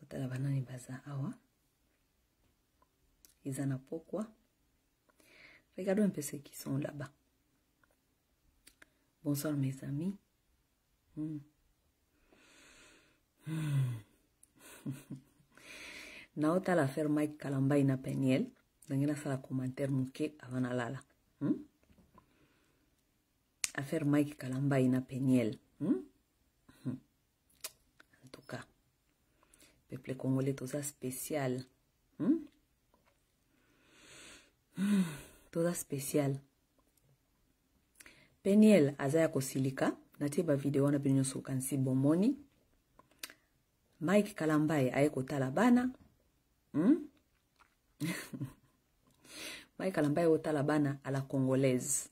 Tala banani baza awa. Ils en ont pourquoi? Regardons un peu ceux qui sont là-bas. Bonsoir mes amis. Naota la faire Mike Kalamba ina Peniel. Dangena sala commentaire muke avant lala. Affaire Mike Kalamba ina Peniel. En tout cas, peuple congolais tout ça spécial. Tout ça spécial. Peniel azaya kosilika. Natiba video na binyo sukansi bomoni. Mike Kalambai aeko talabana. Mike Kalambai o talabana à la congolaise.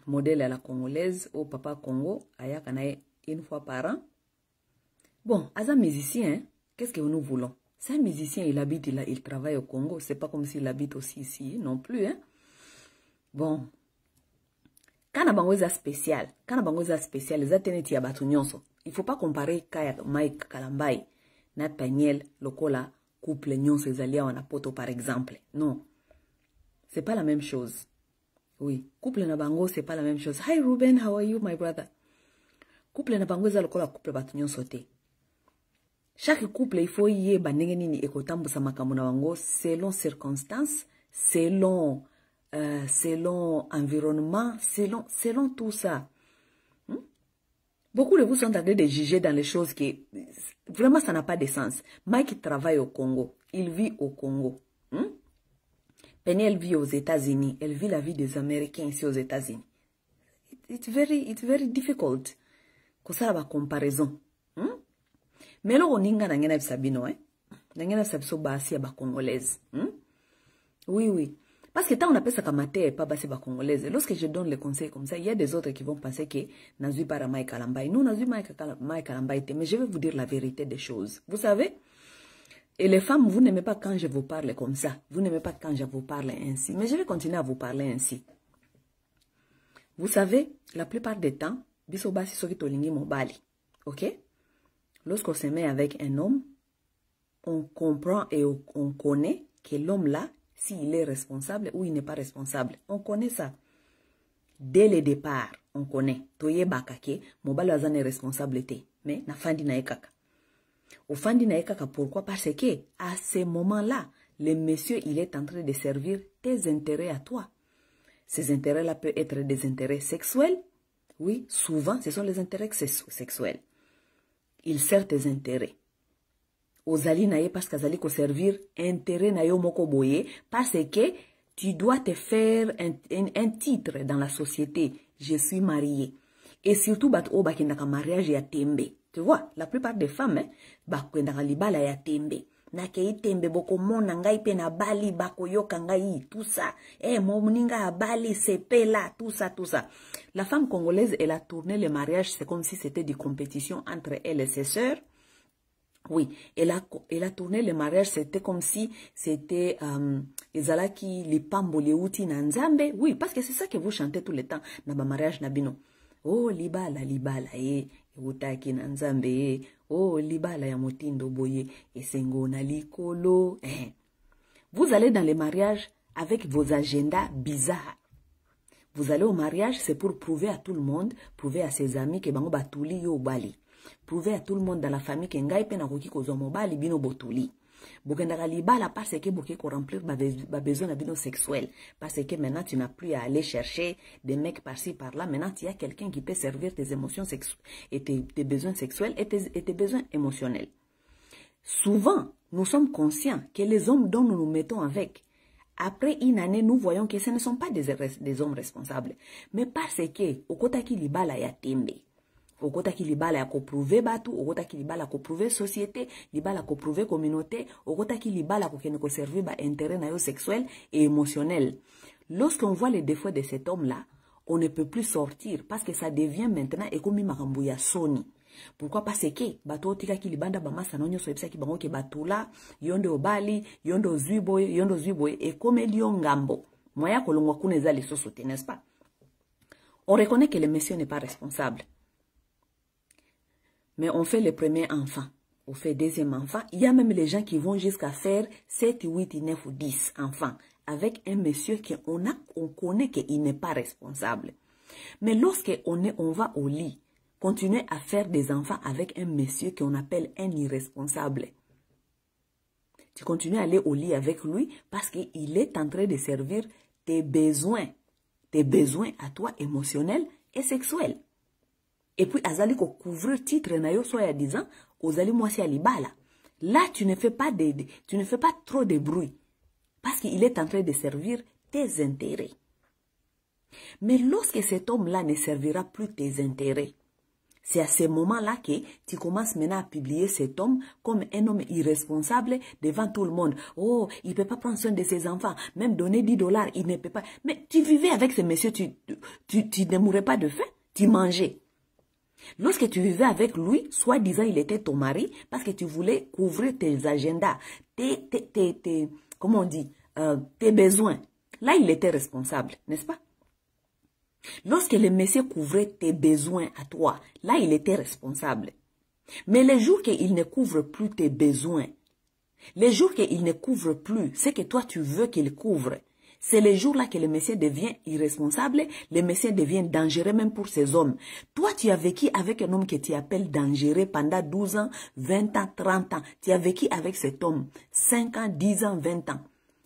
Modèle à la congolaise au papa Congo ayaka na une fois par an. Bon, as un musicien, qu'est-ce que nous voulons? C'est un musicien, il habite, il travaille au Congo. C'est pas comme s'il habite aussi ici non plus. Hein? Bon. Quand on a spécial, il faut pas comparer Mike Kalambai na Peniel lokola couple nyonso ezalia wana poto par exemple. Non. C'est pas la même chose. Oui, couple na bango c'est pas la même chose. Hi Ruben, how are you my brother? Couple na bango eza lokola couple batu nyonso te. Chaque couple il faut y bandenge nini ekotambusa makambo na bango selon circonstances, selon environnement, selon tout ça. Beaucoup de vous sont en train de juger dans les choses qui... Vraiment, ça n'a pas de sens. Mike travaille au Congo. Il vit au Congo. Peniel vit aux États-Unis. Elle vit la vie des Américains ici aux États-Unis. It's very difficult. Comme ça, la comparaison. Mais là, on inga n'angena bisabino, hein. N'angena sabiso basi ya ba congolaise. Oui. Parce que tant on appelle ça comme et pas basé bas congolaise. Lorsque je donne les conseils comme ça, il y a des autres qui vont penser que Nazui para Mike Kalambai. Nous, Nazui Mike Kalambai, mais je vais vous dire la vérité des choses. Vous savez? Et les femmes, vous n'aimez pas quand je vous parle comme ça. Vous n'aimez pas quand je vous parle ainsi. Mais je vais continuer à vous parler ainsi. Vous savez, la plupart des temps, bisobasi soki tolingi mobali. Ok? Lorsqu'on se met avec un homme, on comprend et on connaît que l'homme là, s'il est responsable ou il n'est pas responsable. On connaît ça. Dès le départ, on connaît. Toye bakake, mobali azane responsabilité. Mais na fandi na ekaka. Au fandi na ekaka, pourquoi? Parce que, à ce moment-là, le monsieur, il est en train de servir tes intérêts à toi. Ces intérêts-là peuvent être des intérêts sexuels. Oui, souvent, ce sont les intérêts sexuels. Il sert tes intérêts. Ozali naye parce qu'azali ko servir intérêt na yo moko boye parce que tu dois te faire un titre dans la société. Je suis mariée. Et surtout bat o bakendaka mariage ya tembe. Tu vois, la plupart des femmes bakendaka libala ya tembe. Na kei tembe boko mona ngai pe na bali bako yoka ngai tout ça. Moninga a bali sepela tout ça. La femme congolaise elle a tourné le mariage, c'est comme si c'était des compétitions entre elle et ses sœurs. Oui, elle a tourné le mariage, c'était comme si c'était ezalaki lipambo leuti na nzambe. Oui, parce que c'est ça que vous chantez tout le temps na ba mariage na bino. Oh libala eutaki na nzambe. Oh libala ya motindo boye esengo na likolo. Vous allez dans les mariages avec vos agendas bizarres. Vous allez au mariage, c'est pour prouver à tout le monde, prouver à ses amis que bango batuli yo bali. Prouver à tout le monde dans la famille que ngai pe na koki kozwa mobali bino botuli. Bokendaka libala parce que boki ko remplir ba besoin na bino sexuel. Parce que maintenant tu n'as plus à aller chercher des mecs par-ci par-là. Maintenant tu as quelqu'un qui peut servir tes émotions sexuelles et tes besoins sexuels et tes besoins émotionnels. Souvent, nous sommes conscients que les hommes dont nous nous mettons avec, après une année, nous voyons que ce ne sont pas des hommes responsables. Mais parce que okotaki libala ya tembe. Okotaki libala ya koprouver batu, okotaki libala ko prouver société, libala ko prouver communauté, okotaki libala ko kene ko servir ba intérêt na yo sexuel et émotionnel. Lorsqu'on voit les défauts de cet homme-là, on ne peut plus sortir parce que ça devient maintenant ekomi makambo ya soni. Pourquoi? Parce que bato tika ki libanda ba masa no nyoso ebisa ki bango ke batula, yonde obali, yondo zwiboy et comme lion ngambo. Moya kolongwa kuna ezali sosote, n'est-ce pas? On reconnaît que le monsieur n'est pas responsable. Mais on fait le premier enfant. on fait deuxième enfant. Il y a même les gens qui vont jusqu'à faire 7, 8, 9 ou 10 enfants avec un monsieur qu'on connaît qu'il n'est pas responsable. Mais lorsqu'on va au lit, continuer à faire des enfants avec un monsieur qu'on appelle un irresponsable. Tu continues à aller au lit avec lui parce qu'il est en train de servir tes besoins à toi émotionnels et sexuels. Et puis, azali ko couvrir titre na yo soit à 10 ans, ozali mwasi alibala. Là, tu ne fais pas trop de bruit parce qu'il est en train de servir tes intérêts. Mais lorsque cet homme-là ne servira plus tes intérêts, c'est à ce moment-là que tu commences maintenant à publier cet homme comme un homme irresponsable devant tout le monde. Oh, il ne peut pas prendre soin de ses enfants, même donner $10, il ne peut pas. Mais tu vivais avec ce monsieur, tu ne mourrais pas de faim, tu mangeais. Lorsque tu vivais avec lui, soi-disant il était ton mari, parce que tu voulais couvrir tes agendas, comment on dit, tes besoins. Là, il était responsable, n'est-ce pas? Lorsque le monsieur couvrait tes besoins à toi, là, il était responsable. Mais les jours qu'il ne couvre plus tes besoins, les jours qu'il ne couvre plus ce que toi tu veux qu'il couvre, c'est les jours-là que le monsieur devient irresponsable, le monsieur devient dangereux même pour ces hommes. Toi, tu as vécu avec un homme que tu appelles dangereux pendant 12 ans, 20 ans, 30 ans. Tu as vécu avec cet homme 5 ans, 10 ans, 20 ans.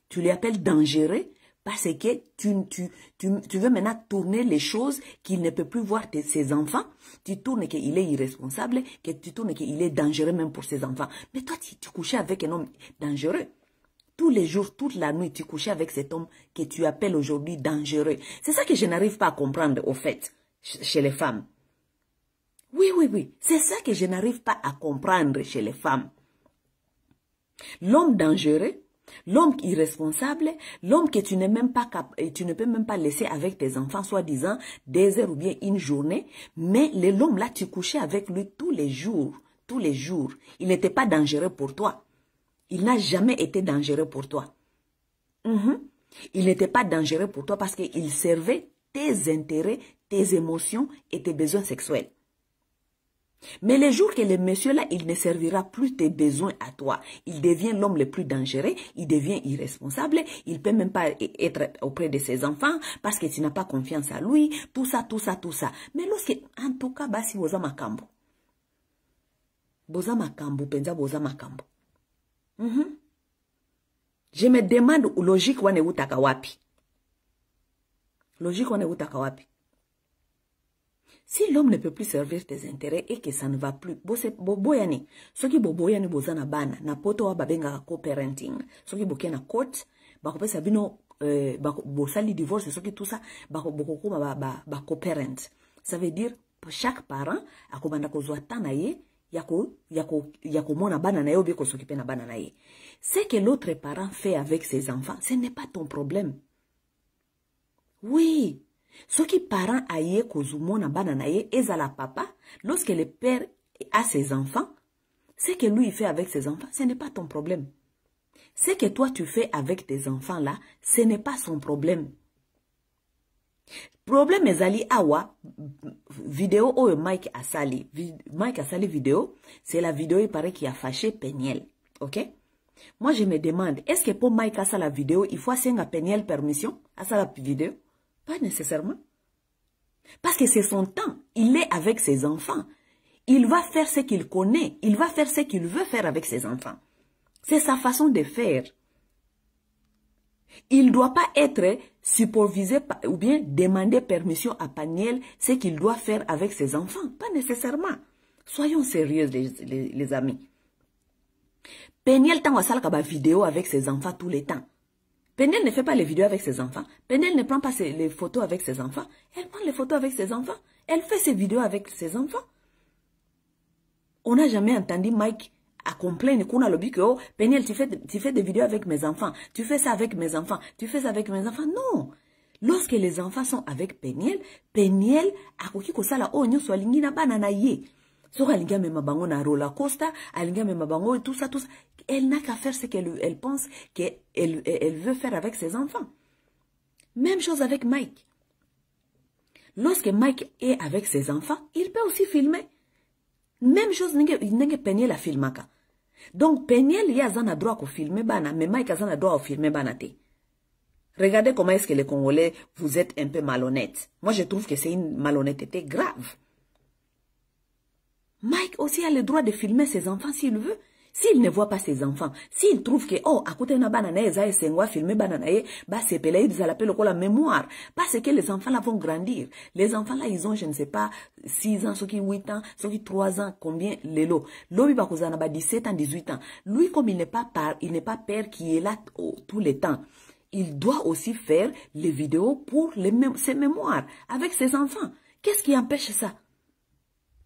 Tu l'appelles dangereux parce que tu veux maintenant tourner les choses qu'il ne peut plus voir ses enfants. Tu tournes qu'il est irresponsable, que tu tournes qu'il est dangereux même pour ses enfants. Mais toi, tu couchais avec un homme dangereux. Tous les jours, toute la nuit, tu couchais avec cet homme que tu appelles aujourd'hui dangereux. C'est ça que je n'arrive pas à comprendre, au fait, chez les femmes. Oui, oui, oui. C'est ça que je n'arrive pas à comprendre chez les femmes. L'homme dangereux, l'homme irresponsable, l'homme que tu ne peux même pas laisser avec tes enfants, soi-disant 2 heures ou bien une journée, mais l'homme là, tu couchais avec lui tous les jours, tous les jours. Il n'était pas dangereux pour toi. Il n'a jamais été dangereux pour toi. Il n'était pas dangereux pour toi parce qu'il servait tes intérêts, tes émotions et tes besoins sexuels. Mais les jours que le monsieur-là, il ne servira plus tes besoins à toi, il devient l'homme le plus dangereux, il devient irresponsable, il ne peut même pas être auprès de ses enfants parce que tu n'as pas confiance à lui, tout ça, tout ça, tout ça. Mais lorsque, en tout cas, basi boza makambo. Boza makambo, penza boza makambo. Je me demande où logique wane utaka wapi. Logique wane utaka wapi. Si l'homme ne peut plus servir tes intérêts et que ça ne va plus, boboyani. Soki boboyani bozana bana, na poto wa babenga co-parenting. Soki boke na court, bako sabino, bosali divorce, soki tout ça, bako co-parent. Ça veut dire, pour chaque parent, akobanda kozwa tana ye, yako mona bana na ye, obi kosokipe na bana na ye. Ce que l'autre parent fait avec ses enfants, ce n'est pas ton problème. Oui. Ce qui parent aye kozumona bana na ye, ezala papa, lorsque le père a ses enfants, ce que lui fait avec ses enfants, ce n'est pas ton problème. Ce que toi tu fais avec tes enfants là, ce n'est pas son problème. Problème ezali awa vidéo oyo Mike asali vidéo, c'est la vidéo il paraît qui a fâché Peniel, ok? Moi je me demande, est-ce que pour Mike asa la vidéo, il faut assenga Peniel permission à sa la vidéo? Pas nécessairement. Parce que c'est son temps. Il est avec ses enfants. Il va faire ce qu'il connaît. Il va faire ce qu'il veut faire avec ses enfants. C'est sa façon de faire. Il ne doit pas être supervisé ou bien demander permission à Peniel ce qu'il doit faire avec ses enfants. Pas nécessairement. Soyons sérieux les amis. Peniel t'a une vidéo avec ses enfants tous les temps. Peniel ne fait pas les vidéos avec ses enfants. Peniel ne prend pas les photos avec ses enfants. Elle prend les photos avec ses enfants. Elle fait ses vidéos avec ses enfants. On n'a jamais entendu Mike à complaindre qu'on a le but que oh, Peniel, tu fais des vidéos avec mes enfants. Tu fais ça avec mes enfants. Tu fais ça avec mes enfants. Non. Lorsque les enfants sont avec Peniel, Peniel a koki kosala oh nyo so lingina banana ye. So alinga mema bango na roller coaster, alinga mema bango tout ça. Elle n'a qu'à faire ce qu'elle pense qu'elle veut faire avec ses enfants. Même chose avec Mike. Lorsque Mike est avec ses enfants, il peut aussi filmer. Même chose n'enge Peniel a filmaka. Donc Peniel y a un droit à filmer bana, mais Mike a un droit à filmer bana te. Regardez comment est-ce que les Congolais, vous êtes un peu malhonnêtes. Moi, je trouve que c'est une malhonnêteté grave. Mike aussi a le droit de filmer ses enfants s'il veut. S'il ne voit pas ses enfants, s'il trouve que, oh, à côté de banana, ils ont filmé banana, bah, c'est pelé, ils appellent la mémoire. Parce que les enfants là vont grandir. Les enfants là, ils ont, je ne sais pas, 6 ans, ceux qui 8 ans, ceux qui 3 ans, combien, les lots. L'homme, il va 17 ans, 18 ans. Lui, comme il n'est pas père qui est là tous les temps, il doit aussi faire les vidéos pour ses mémoires avec ses enfants. Qu'est-ce qui empêche ça?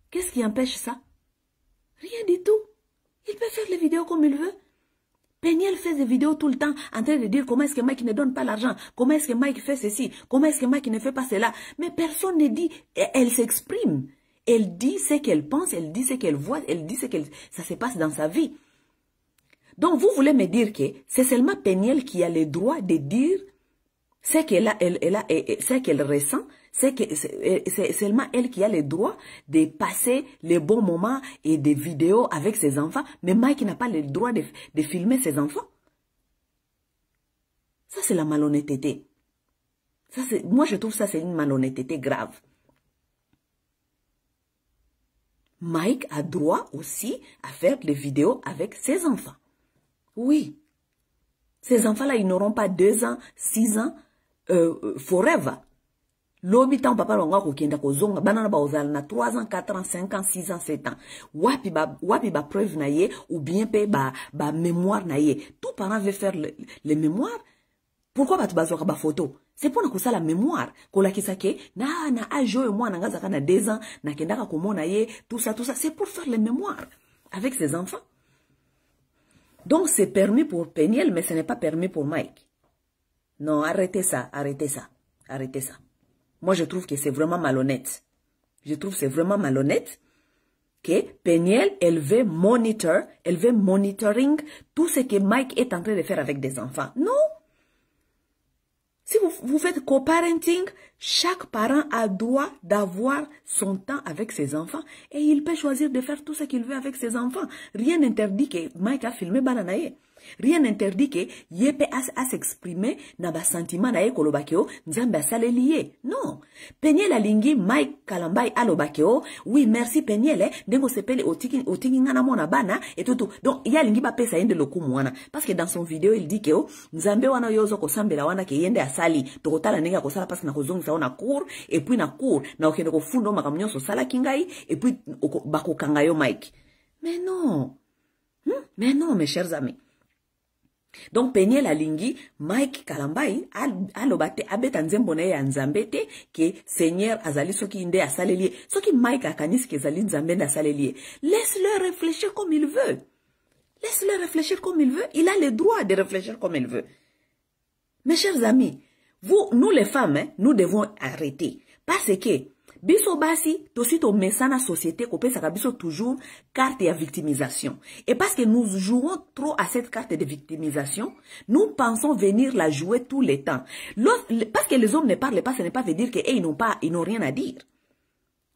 Qu'est-ce qui empêche ça? Rien du tout. Il peut faire les vidéos comme il veut. Peniel fait des vidéos tout le temps en train de dire comment est-ce que Mike ne donne pas l'argent, comment est-ce que Mike fait ceci, comment est-ce que Mike ne fait pas cela. Mais personne ne dit, elle s'exprime. Elle dit ce qu'elle pense, elle dit ce qu'elle voit, elle dit ça se passe dans sa vie. Donc vous voulez me dire que c'est seulement Peniel qui a le droit de dire ce qu'elle ce qu'elle ressent, c'est seulement elle qui a le droit de passer les bons moments et des vidéos avec ses enfants, mais Mike n'a pas le droit de filmer ses enfants. Ça, c'est la malhonnêteté. Moi, je trouve ça, c'est une malhonnêteté grave. Mike a droit aussi à faire des vidéos avec ses enfants. Oui. Ces enfants-là, ils n'auront pas 2 ans, 6 ans, forever. Lobi tan papa longa ko kenda ko zonga banana ba ozal na 3 ans, 4 ans, 5 ans, 6 ans, 7 ans. Wapi ba preuve na ye ou bien pe ba mémoire na ye. Tout parent veut faire les mémoires. Pourquoi ba tu bazoka ba photo? C'est pour na la mémoire. Ko la kisake na ajo et moi na ngazaka na 2 ans na kendaka ko mona ye tout ça. C'est pour faire les mémoires avec ses enfants. Donc c'est permis pour Peniel, mais ce n'est pas permis pour Mike. Non, arrêtez ça, arrêtez ça, arrêtez ça. Moi, je trouve que c'est vraiment malhonnête. Je trouve que c'est vraiment malhonnête que Peniel, elle veut monitoring tout ce que Mike est en train de faire avec des enfants. Non. Si vous faites co-parenting, chaque parent a droit d'avoir son temps avec ses enfants et il peut choisir de faire tout ce qu'il veut avec ses enfants. Rien n'interdit que Mike a filmé bananaye. Rien n'interdit que Yepe a s'exprimer dans le sentiment na kolobakeo nzambe asaleliye. Non. Peniel alingi Mike Kalambai alobakeo. Oui, merci Peniel. Dengo sepele otiki ngana mona bana et tout. Donc, il y a lingi ba pesa yende lokumu wana. Parce que dans son vidéo, il dit que nzambe wana yozo kosambela wana ke yende asali. Tokotala nenga kosala parce na kozongi sa wana cour. Et puis na cour. Na okende kofundo makamnyo so sala kingai. Et puis bako kangayo Mike. Mais non. Mais non, mes chers amis. Donc Peniel alingi Mike Kalambai alobate abeta nzembo na ya nzambete ke Seigneur azali soki inde asalelie soki Mike akanisi ke zali nzambe na asalelie. Laisse-le réfléchir comme il veut. Laisse-le réfléchir comme il veut. Il a le droit de réfléchir comme il veut. Mes chers amis, nous les femmes, nous devons arrêter parce que biso basi, tosi to mesana société, kopesa biso toujours carte de victimisation. Et parce que nous jouons trop à cette carte de victimisation, nous pensons venir la jouer tout le temps. Parce que les hommes ne parlent pas, ce n'est pas veut dire qu'ils n'ont rien à dire.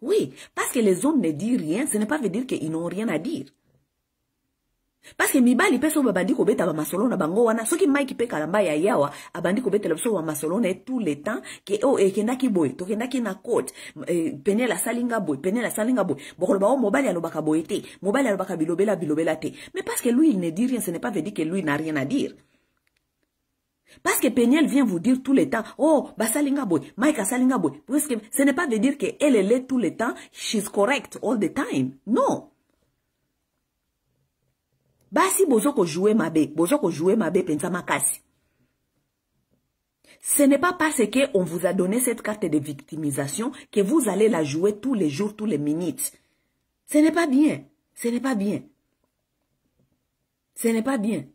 Oui, parce que les hommes ne disent rien, ce n'est pas veut dire qu'ils n'ont rien à dire. Parce que mibali peso babandi ko beta ba masolo na bango wana soki Mike pe Kalamba ya yawa abandi ko beta leso ba masolo na tout le temps ke ekenda ki boy to kenda ki na court Peniel salinga boy bokolo ba mobali alobaka boy te mobali alobaka bilobela te. Mais parce que lui il ne dit rien, ce n'est pas veut dire que lui n'a rien à dire. Parce que Peniel vient vous dire tout le temps, oh, basalinga boy, Mike salinga boy. Parce que ce n'est pas veut dire que elle est tout le temps, she's correct all the time. Non. Basi bozoko jouer mabe pensa makasi. Ce n'est pas parce que on vous a donné cette carte de victimisation que vous allez la jouer tous les jours, tous les minutes. Ce n'est pas bien. Ce n'est pas bien. Ce n'est pas bien.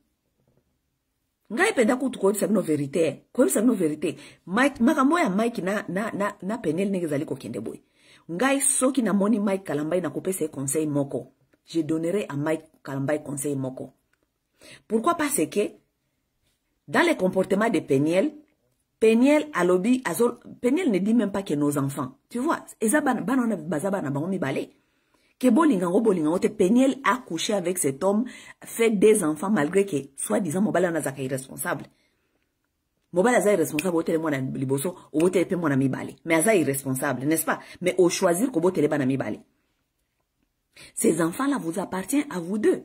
Ngai penda kutu ko sabino vérité. Ko sabino vérité. Mike makambo ya Mike na Peniel ngezali ko kende boy. Ngai soki na moni Mike Kalambai na kopesa conseil moko. Je donnerai à Mike Kalambai conseil moko. Pourquoi? Parce que dans le comportement de Peniel ne dit même pas que nos enfants. Tu vois, Que bolingango, Peniel a couché avec cet homme, fait des enfants malgré que, soi-disant, Mobala Nazaka est irresponsable. Mobala Aza est responsable, au télé, moi, liboso, au télé, moi, mibali. Mais Aza est irresponsable, n'est-ce pas? Mais au choisir, qu'au télé, mibali. Ces enfants-là vous appartiennent à vous deux.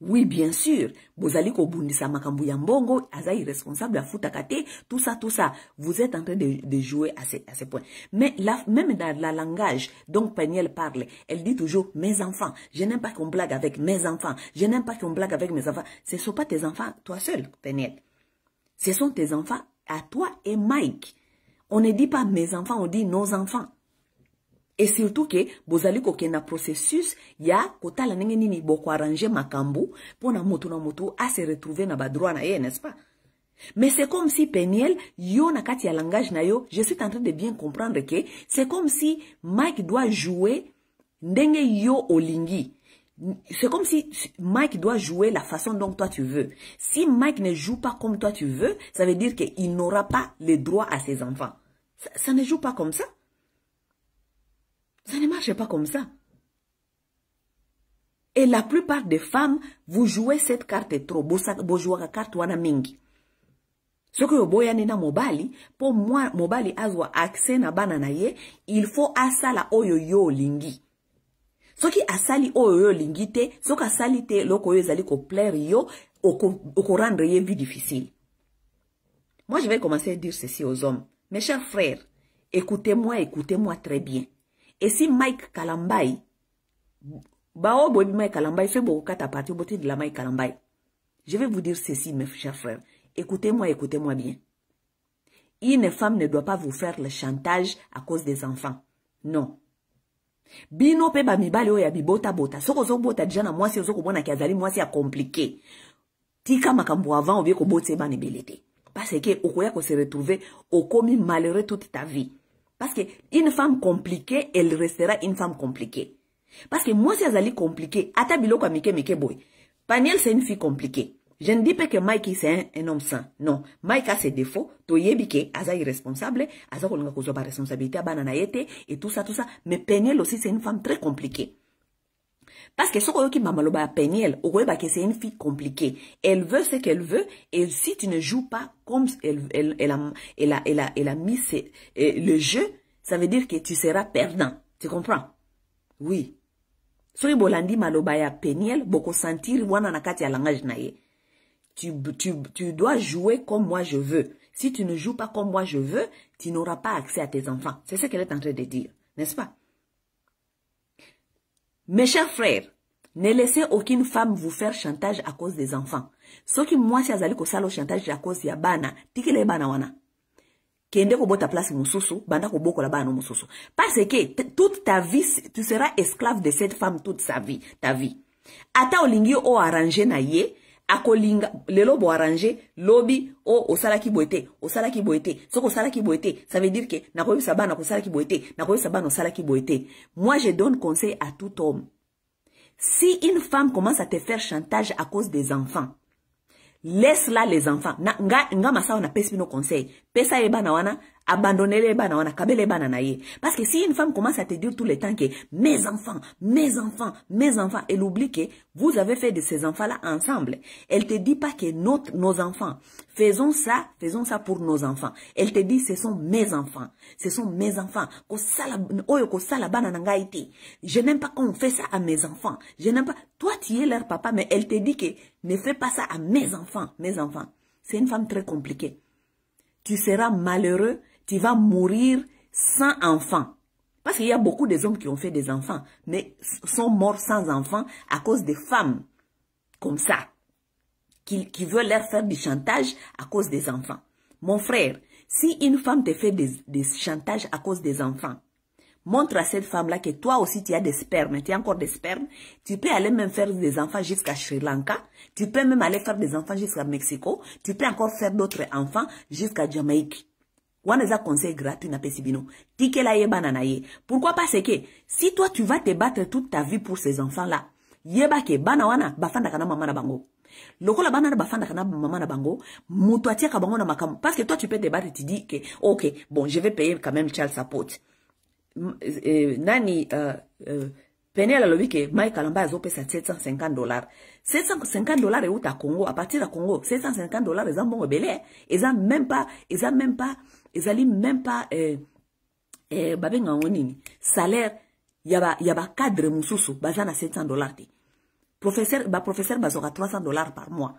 Oui, bien sûr. Bozali ko bundisa makambu ya mbongo, Aza est irresponsable, à futakate, tout ça. Vous êtes en train de jouer à ces points. Mais même dans la langage, donc Peniel parle, elle dit toujours, mes enfants. Je n'aime pas qu'on blague avec mes enfants. Je n'aime pas qu'on blague avec mes enfants. Ce ne sont pas tes enfants, toi seul, Peniel. Ce sont tes enfants à toi et Mike. On ne dit pas mes enfants, on dit nos enfants. Et surtout que, bozali ko kena processus, ya kota la nenge nini boko arranger makambu, pour na moto à se retrouver na badroit na ye, n'est-ce pas? Mais c'est comme si Peniel, yo na kati ya langage na yo, je suis en train de bien comprendre que, c'est comme si Mike doit jouer ndenge yo olingi. C'est comme si Mike doit jouer la façon dont toi tu veux. Si Mike ne joue pas comme toi tu veux, ça veut dire qu'il n'aura pas le droit à ses enfants. Ça ne joue pas comme ça. Ça ne marche pas comme ça. Et la plupart des femmes, vous jouez cette carte trop. Vous jouez la carte wana mingi. Ce que vous voyez na mobali, pour moi, mobali azwa accès na banana ye, il faut asala oyo yo lingi. Ce qui asali oyo lingi te, ce qui asali te, loko yo zali ko plaire yo, oko rendre ye vie difficile. Moi, je vais commencer à dire ceci aux hommes. Mes chers frères, écoutez-moi très bien. Et si Mike Kalambay, Mike Kalambay, fait beaucoup à partir de la Mike Kalambay, je vais vous dire ceci, mes chers frères. Écoutez-moi bien. Une femme ne doit pas vous faire le chantage à cause des enfants. Non. Bino pe ba mibale o ya bibota bota. Soko zo bota déjà na mwasi zo ko bona ki azali mwasi ya compliqué. Tika makambo avant obie ko bote ba nebelete. Parce que okoya ko se retrouver au komi malheureux toute ta vie. Parce que une femme compliquée, elle restera une femme compliquée. Parce que moi, si elle est compliquée, ata biloko a mike boy. Peniel, c'est une fille compliquée. Je ne dis pas que Mike, c'est un homme sain. Non. Mike a ses défauts. Toyebike, aza irresponsable. Aza kolonga kozo ba responsabilité, banana yete, et tout ça. Mais Peniel aussi, c'est une femme très compliquée. Parce que ce qui m'a maloba à Peniel, c'est une fille compliquée. Elle veut ce qu'elle veut, et si tu ne joues pas comme elle a mis le jeu, ça veut dire que tu seras perdant. Tu comprends? Oui. Soki bolandi maloba ya Peniel, boko sentir wana nakati ya langage na ye. Tu dois jouer comme moi je veux. Si tu ne joues pas comme moi je veux, tu n'auras pas accès à tes enfants. C'est ce qu'elle est en train de dire, n'est-ce pas? Mes chers frères, ne laissez aucune femme vous faire chantage à cause des enfants. Ce qui moi si azali ko salo chantage à cause ya bana, tikile bana wana. Kende ko bota place mususu, banda ko boko la bana mususu. Parce que toute ta vie, tu seras esclave de cette femme toute ta vie. Ata olingi o arranger na ye, akolinga lelo bo arranger, lobi o osalaki boete, soko osalaki boete, ça veut dire que na ko yisa bana ko salaki boete, na ko yisa bana osalaki boete. Moi je donne conseil à tout homme. Si une femme commence à te faire chantage à cause des enfants, laisse-la les enfants. Nga masawa na pesi no conseil. Pesa eba na wana, abandonnez-les eba na wana, kabele eba na ye. Parce que si une femme commence à te dire tout le temps que mes enfants, elle oublie que vous avez fait de ces enfants-là ensemble. Elle te dit pas que nos enfants, faisons ça pour nos enfants. Elle te dit ce sont mes enfants. Je n'aime pas qu'on fait ça à mes enfants. Je n'aime pas. Toi, tu es leur papa, mais elle te dit que ne fais pas ça à mes enfants. C'est une femme très compliquée. Tu seras malheureux, tu vas mourir sans enfants. Parce qu'il y a beaucoup d'hommes qui ont fait des enfants, mais sont morts sans enfants à cause des femmes comme ça, qui veulent leur faire du chantage à cause des enfants. Mon frère, si une femme te fait des chantages à cause des enfants, montre à cette femme-là que toi aussi tu as des spermes, tu as encore des spermes, tu peux aller même faire des enfants jusqu'à Sri Lanka, tu peux même aller faire des enfants jusqu'à Mexico, tu peux encore faire d'autres enfants jusqu'à Jamaïque. Waneza conseil gratuit na pesibino. Tike la ye banana ye. Pourquoi? Parce que si toi tu vas te battre toute ta vie pour ces enfants-là, yeba ke bana wana bafanda kana mama na bango. Lokola bana bafanda kana mama na bango, mutu atia ka bango na makamu. Parce que toi tu peux te battre, tu dis que ok, bon, je vais payer quand même child support. Peniel a dit que Mike Kalamba a payé $750. $750 et où t'as Congo, à partir de Congo, $750 ils ont bon belé, ils ont même pas, salaire, y a cadre mususu, bazana $700. Professeur bazora $300 par mois.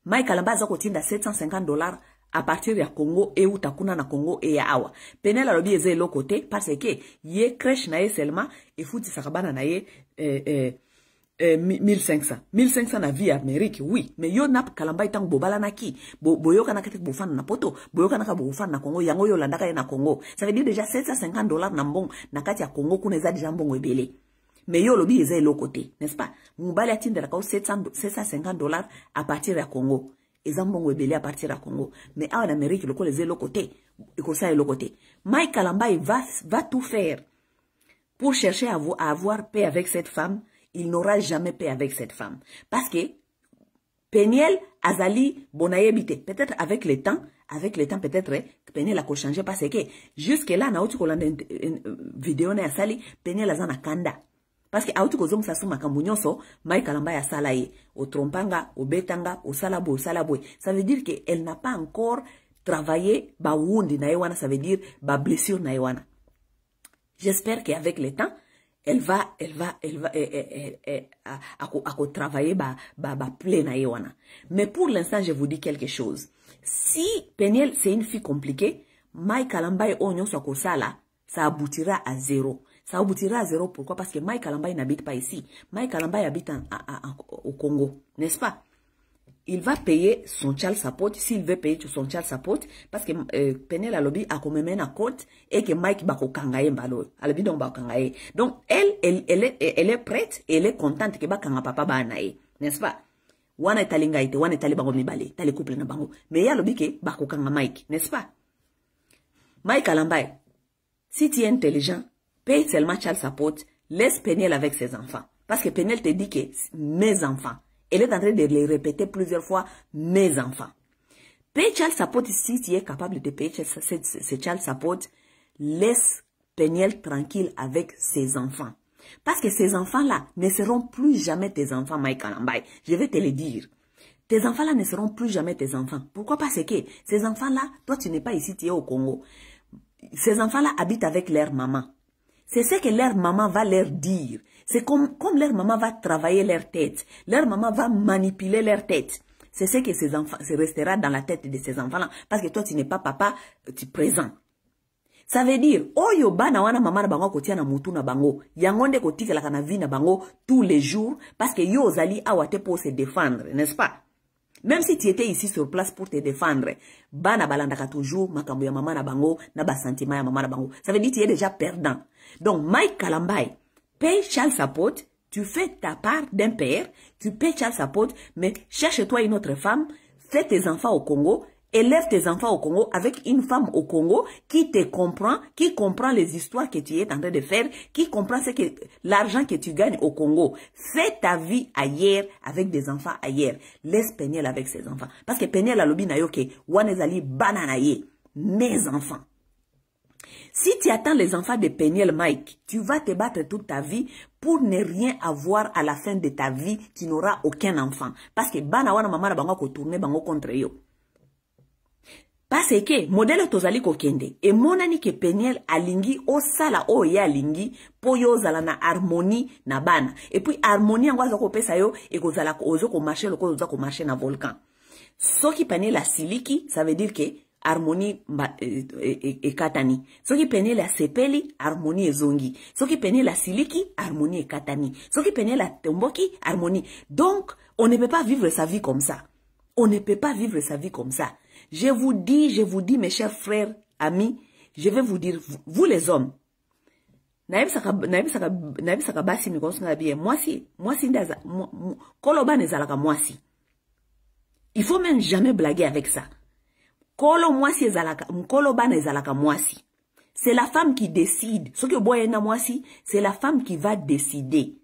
Mike Kalamba a cotisé $750 à partir de Congo et où takuna na Congo et ya awa. Penel a lobi eze l'autre côté parce que ye crèche na ye seulement et fouti sakabana na ye 1500. 1500 na vie Amérique, oui. Mais yo nap Kalamba itang bobala na ki. Boyoka na kete bofana na poto. Boyoka na ka bofana na Congo. Yango yo landaka ye na Congo. Ça veut dire déjà $750 na mbong na kati ya Congo kuneza déjà mbongo ebele. Mais yo lobi eze l'autre côté, n'est-ce pas? Mubali atinde la kao $750 à partir de Congo. Ils ont bon belé à partir de Congo. Mais en Amérique, le les l'autre côté. Et comme ça, l'autre côté. Mike Kalamba va tout faire pour chercher à avoir paix avec cette femme. Il n'aura jamais paix avec cette femme. Parce que Peniel Azali Bonayebite, peut-être avec le temps, peut-être, Peniel a changé parce que jusque là, na une vidéo na Sali, Peniel Azana Kanda. Parce que auto kozong sa suma kambunyoso, Mike Kalamba ya salaye, au trompanga, au betanga, au salabo, ça veut dire qu'elle n'a pas encore travaillé ba wundi na ewana, ça veut dire ba blessure na ewana. J'espère qu'avec le temps, elle va travailler ba plaie na ewana. Mais pour l'instant, je vous dis quelque chose. Si Peniel c'est une fille compliquée, Mike Kalamba et Onyo Sokosala, ça aboutira à zéro. Ça aboutira à zéro. Pourquoi? Parce que Mike Kalamba n'habite pas ici. Mike Kalamba habite au Congo. N'est-ce pas? Il va payer son child support s'il veut payer son child support. Parce que Penel a lobby a comme même à côte et que Mike bako kangaye mbalo. Alobi donc bako kangaye. Donc elle est prête et elle est contente que bakanga papa ba nae. N'est-ce pas? Wana talinga ite, wana tali bango mibale, tali couple na bango. Mais ya lobby ke bako kanga Mike. N'est-ce pas? Mike Kalamba, si tu es intelligent, paye seulement child support, laisse Peniel avec ses enfants. Parce que Peniel te dit que mes enfants. Elle est en train de les répéter plusieurs fois, mes enfants. Paye child support si tu es capable de payer ce child support, laisse Peniel tranquille avec ses enfants. Parce que ces enfants-là ne seront plus jamais tes enfants, Mike Kalamba. Je vais te le dire. Tes enfants-là ne seront plus jamais tes enfants. Pourquoi? Parce que ces enfants-là, toi tu n'es pas ici, tu es au Congo. Ces enfants-là habitent avec leur maman. C'est ce que leur maman va leur dire. C'est comme leur maman va travailler leur tête. Leur maman va manipuler leur tête. C'est ce que ces enfants, ça restera dans la tête de ces enfants-là. Parce que toi, tu n'es pas papa, tu es présent. Ça veut dire, oh yo bana wana mama na bango kotia na mutu na bango. Yangonde kotika la kana vi na bango tous les jours. Parce que yo zali awate pour se défendre, n'est-ce pas? Même si tu étais ici sur place pour te défendre, bana balandaka toujours makambo ya mama na bango, na ba sentiment ya mama na bango. Ça veut dire que tu es déjà perdant. Donc, Mike Kalamba, paye child support, tu fais ta part d'un père, tu payes child support, mais cherche-toi une autre femme, fais tes enfants au Congo, élève tes enfants au Congo avec une femme au Congo qui te comprend, qui comprend les histoires que tu es en train de faire, qui comprend l'argent que tu gagnes au Congo. Fais ta vie ailleurs avec des enfants ailleurs. Laisse Peniel avec ses enfants. Parce que Peniel a lobi na yoke, wanezali bananaye, mes enfants. Si tu attends les enfants de Peniel Mike, tu vas te battre toute ta vie pour ne rien avoir à la fin de ta vie. Tu n'auras aucun enfant. Parce que bana wana mama na bango ko tourner bango contre yo. Parce que modèle tozali ko kende et monani ke Peniel alingi o sala o ya alingi po yo zala na harmonie na bana. Et puis harmonie ngwa zako pesa yo e ko zala ko ozo ko marcher loko ozo ko marcher na volcan. Soki Peniel la siliki, ça veut dire que harmonie et katani. Ce qui penait la sepeli, harmonie et zongi. Ce qui penait la siliki, harmonie et katani. Ce qui penait la tomboki, harmonie. Donc, on ne peut pas vivre sa vie comme ça. On ne peut pas vivre sa vie comme ça. Je vous dis, mes chers frères, amis, je vais vous dire, vous les hommes, moi si, il faut même jamais blaguer avec ça. C'est la femme qui décide. Ce que boyena mwasi, c'est la femme qui va décider.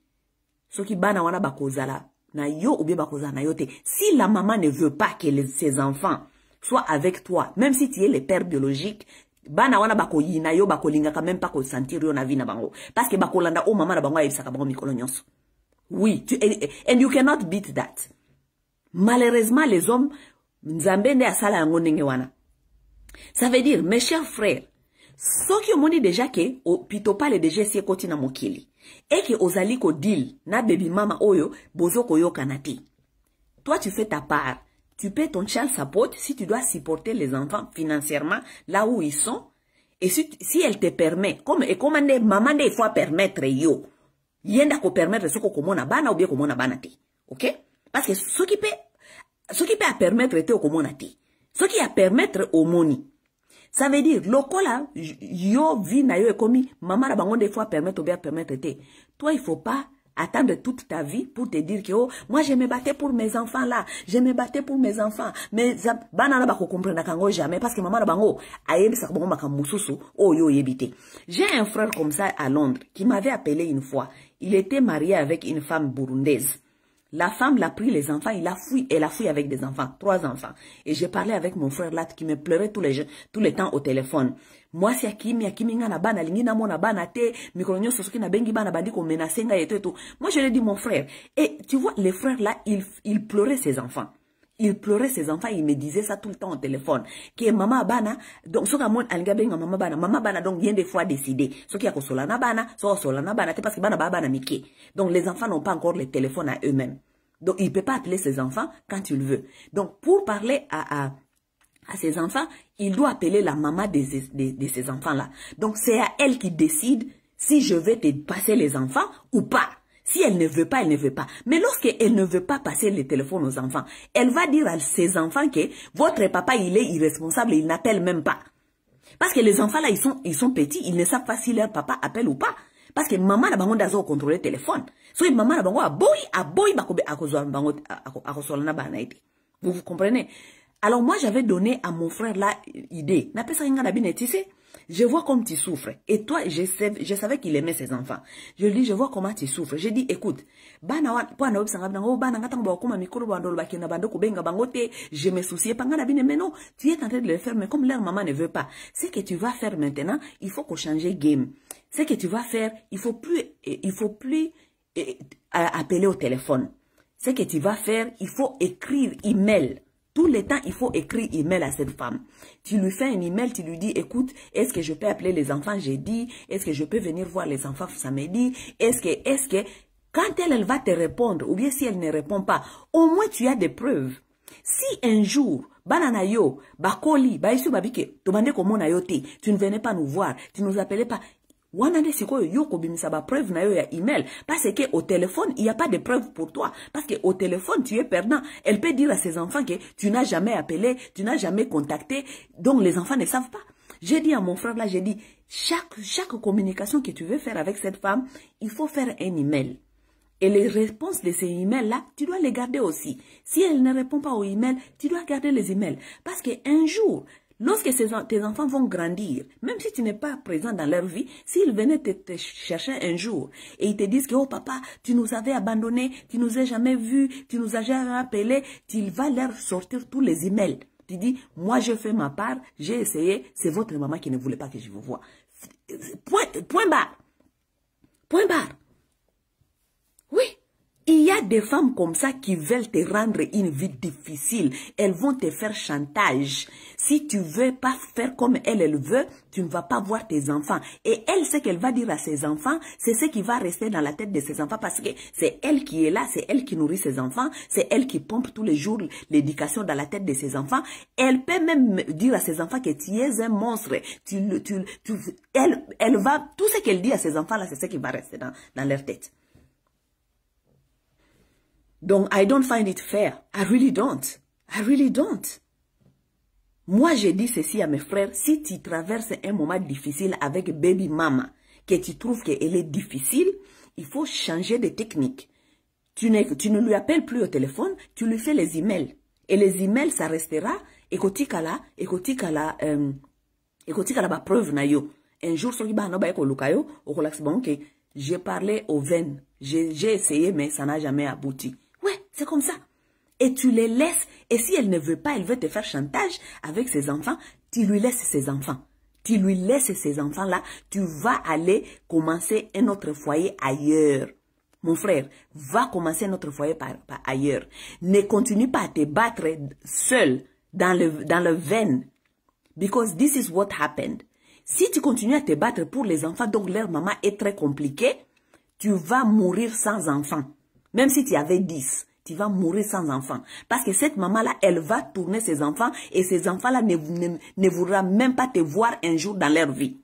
Ce qui bana wana bakozala na yo ou bien bakozala na yote. Si la maman ne veut pas que ses enfants soient avec toi, même si tu es le père biologique, Bana wana bako yina yo bako linga quand même pas ko sentir yo na vie na bango. Parce que bako landa o mama na bango ayebisaka bango mikolo nyonso. Oui, and you cannot beat that. Malheureusement, les hommes, nzambe nde asala yango ndenge wana. Ça veut dire, mes chers frères, ceux qui ont dit déjà que, pito pale déjà si ekoti na mokili, et que ozali ko deal, na baby mama oyo, bozo koyo kanati. Toi, tu fais ta part. Tu paies ton child support si tu dois supporter les enfants financièrement là où ils sont. Et si elle te permet, comme maman il faut permettre yo. Yenda ko permettre ce ko mona bana ou bien ko mona bana te. OK? Parce que ce qui peut à permettre te ko mona te. Ce qui a permettre au moni. Ça veut dire lokola yo vi na yo ekomi maman na bango des fois permettre ou bien permettre te. Toi il faut pas attendre toute ta vie pour te dire que oh, moi je me battais pour mes enfants là, je me battais pour mes enfants, mais banana ba ko comprendre kango jamais parce que maman na bango ayebi sa bango makamususu oh yo yebite. J'ai un frère comme ça à Londres qui m'avait appelé une fois. Il était marié avec une femme burundaise. La femme l'a pris les enfants, elle a fui avec des enfants, 3 enfants. Et j'ai parlé avec mon frère là qui me pleurait tous les temps au téléphone. Moi, si akimi nga na bana, lingi na mona bana te, mikronyo sosoki na bengi bana bandi ko menacer nga et tout. Moi, je lui ai dit, mon frère. Et tu vois, les frères là, ils pleuraient ses enfants. Il pleurait ses enfants, il me disait ça tout le temps au téléphone. Que maman bana, donc, ce qu'on a benga maman bana, donc, vient des fois décider. Ce qui a solana bana, solana bana, c'est parce que bana miki. Donc, les enfants n'ont pas encore le téléphone à eux-mêmes. Donc, il ne peut pas appeler ses enfants quand il veut. Donc, pour parler à ses enfants, il doit appeler la maman de ces enfants-là. Donc, c'est à elle qui décide si je vais te passer les enfants ou pas. Si elle ne veut pas, elle ne veut pas. Mais lorsqu'elle ne veut pas passer le téléphone aux enfants, elle va dire à ses enfants que votre papa, il est irresponsable, il n'appelle même pas. Parce que les enfants là, ils sont petits, ils ne savent pas si leur papa appelle ou pas. Parce que maman n'a pas d'azo contrôler le téléphone. So maman n'a pas boy bakobe vous comprenez? Alors moi j'avais donné à mon frère là idée. N'a pas ça je vois comme tu souffres. Et toi, je savais qu'il aimait ses enfants. Je lui dis, je vois comment tu souffres. Je dis, écoute, je me souciais pas. Mais non, tu es en train de le faire, mais comme leur maman ne veut pas. Ce que tu vas faire maintenant, il faut qu'on change game. Ce que tu vas faire, il faut plus appeler au téléphone. Ce que tu vas faire, il faut écrire email. Tout le temps, il faut écrire email à cette femme. Tu lui fais un email, tu lui dis, écoute, est-ce que je peux appeler les enfants jeudi? Est-ce que je peux venir voir les enfants samedi? Est-ce que, quand elle va te répondre, ou bien si elle ne répond pas, au moins tu as des preuves. Si un jour, banana yo, bakoli, baisu babike, tomande komo na yo te, tu ne venais pas nous voir, tu ne nous appelais pas, wanande siko yo kobimisa ba preuve na yo ya email parce que au téléphone il y a pas de preuve pour toi parce que au téléphone tu es perdant. Elle peut dire à ses enfants que tu n'as jamais appelé, tu n'as jamais contacté, donc les enfants ne savent pas. J'ai dit à mon frère là, j'ai dit chaque communication que tu veux faire avec cette femme, il faut faire un email. Et les réponses de ces emails là, tu dois les garder aussi. Si elle ne répond pas aux emails, tu dois garder les emails parce que un jour lorsque tes enfants vont grandir, même si tu n'es pas présent dans leur vie, s'ils venaient te chercher un jour et ils te disent que oh papa, tu nous avais abandonnés, tu nous as jamais vus, tu nous as jamais appelés, tu vas leur sortir tous les emails. Tu dis, moi je fais ma part, j'ai essayé, c'est votre maman qui ne voulait pas que je vous voie. Point barre. Point barre. Oui. Il y a des femmes comme ça qui veulent te rendre une vie difficile. Elles vont te faire chantage. Si tu veux pas faire comme elle veut, tu ne vas pas voir tes enfants. Et elle, ce qu'elle va dire à ses enfants, c'est ce qui va rester dans la tête de ses enfants parce que c'est elle qui est là, c'est elle qui nourrit ses enfants, c'est elle qui pompe tous les jours l'éducation dans la tête de ses enfants. Elle peut même dire à ses enfants que tu es un monstre. Elle va, tout ce qu'elle dit à ses enfants là, c'est ce qui va rester dans leur tête. Donc, I don't find it fair. I really don't. I really don't. Moi, j'ai dit ceci à mes frères. Si tu traverses un moment difficile avec baby mama, que tu trouves qu'elle est difficile, il faut changer de technique. Tu ne lui appelles plus au téléphone, tu lui fais les emails. Et les emails, ça restera. Ekotikala, preuve na yo. Un jour, j'ai parlé aux veines. J'ai essayé, mais ça n'a jamais abouti. Ouais, c'est comme ça. Et tu les laisses. Et si elle ne veut pas, elle veut te faire chantage avec ses enfants, tu lui laisses ses enfants. tu lui laisses ces enfants-là, tu vas aller commencer un autre foyer ailleurs. Mon frère, va commencer notre foyer par ailleurs. Ne continue pas à te battre seul dans le veine. Because this is what happened. Si tu continues à te battre pour les enfants dont leur maman est très compliquée, tu vas mourir sans enfants. Même si tu avais 10, tu vas mourir sans enfants. Parce que cette maman-là, elle va tourner ses enfants et ces enfants-là ne voudront même pas te voir un jour dans leur vie.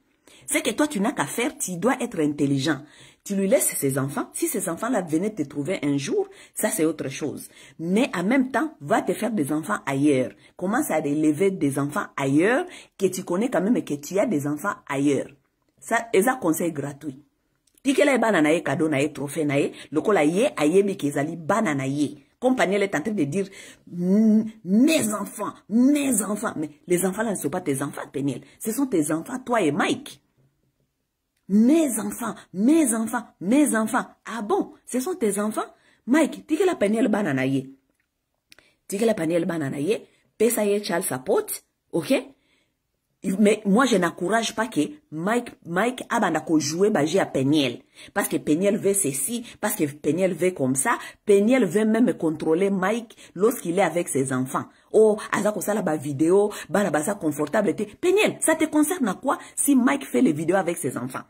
C'est que toi, tu n'as qu'à faire, tu dois être intelligent. Tu lui laisses ses enfants. Si ces enfants-là venaient te trouver un jour, ça c'est autre chose. Mais en même temps, va te faire des enfants ailleurs. Commence à élever des enfants ailleurs, que tu connais quand même et que tu as des enfants ailleurs. Ça, c'est un conseil gratuit. Tikela bana na ye cadeau na ye trophée na ye, lokola ye ayebi kezali bana na ye. Comme Paniel est en train de dire mes enfants. Mais les enfants là ne sont pas tes enfants, Paniel. Ce sont tes enfants, toi et Mike. Mes enfants. Ah bon, ce sont tes enfants? Mike, tikela Paniel bana na ye. Tikela Paniel bana na ye, pesa ye child support, ok? Mais moi, je n'encourage pas que Mike abanda ko jouer bager à Peniel. Parce que Peniel veut ceci, parce que Peniel veut comme ça. Peniel veut même contrôler Mike lorsqu'il est avec ses enfants. Oh, aza ko sala ba vidéo, bana baza confortable. Peniel, ça te concerne à quoi si Mike fait les vidéos avec ses enfants?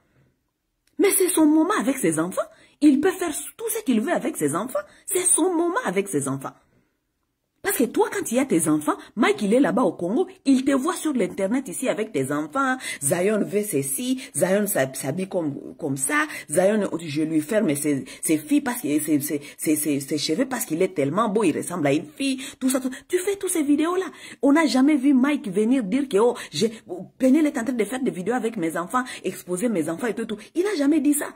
Mais c'est son moment avec ses enfants. Il peut faire tout ce qu'il veut avec ses enfants. C'est son moment avec ses enfants. Parce que toi, quand il y a tes enfants, Mike, il est là-bas au Congo, il te voit sur l'internet ici avec tes enfants, Zion veut ceci, Zion s'habille comme ça, Zion, je lui ferme ses filles parce que ses cheveux parce qu'il est tellement beau, il ressemble à une fille, tout ça. Tu fais toutes ces vidéos-là. On n'a jamais vu Mike venir dire que, oh, Peniel est en train de faire des vidéos avec mes enfants, exposer mes enfants et tout. Il n'a jamais dit ça.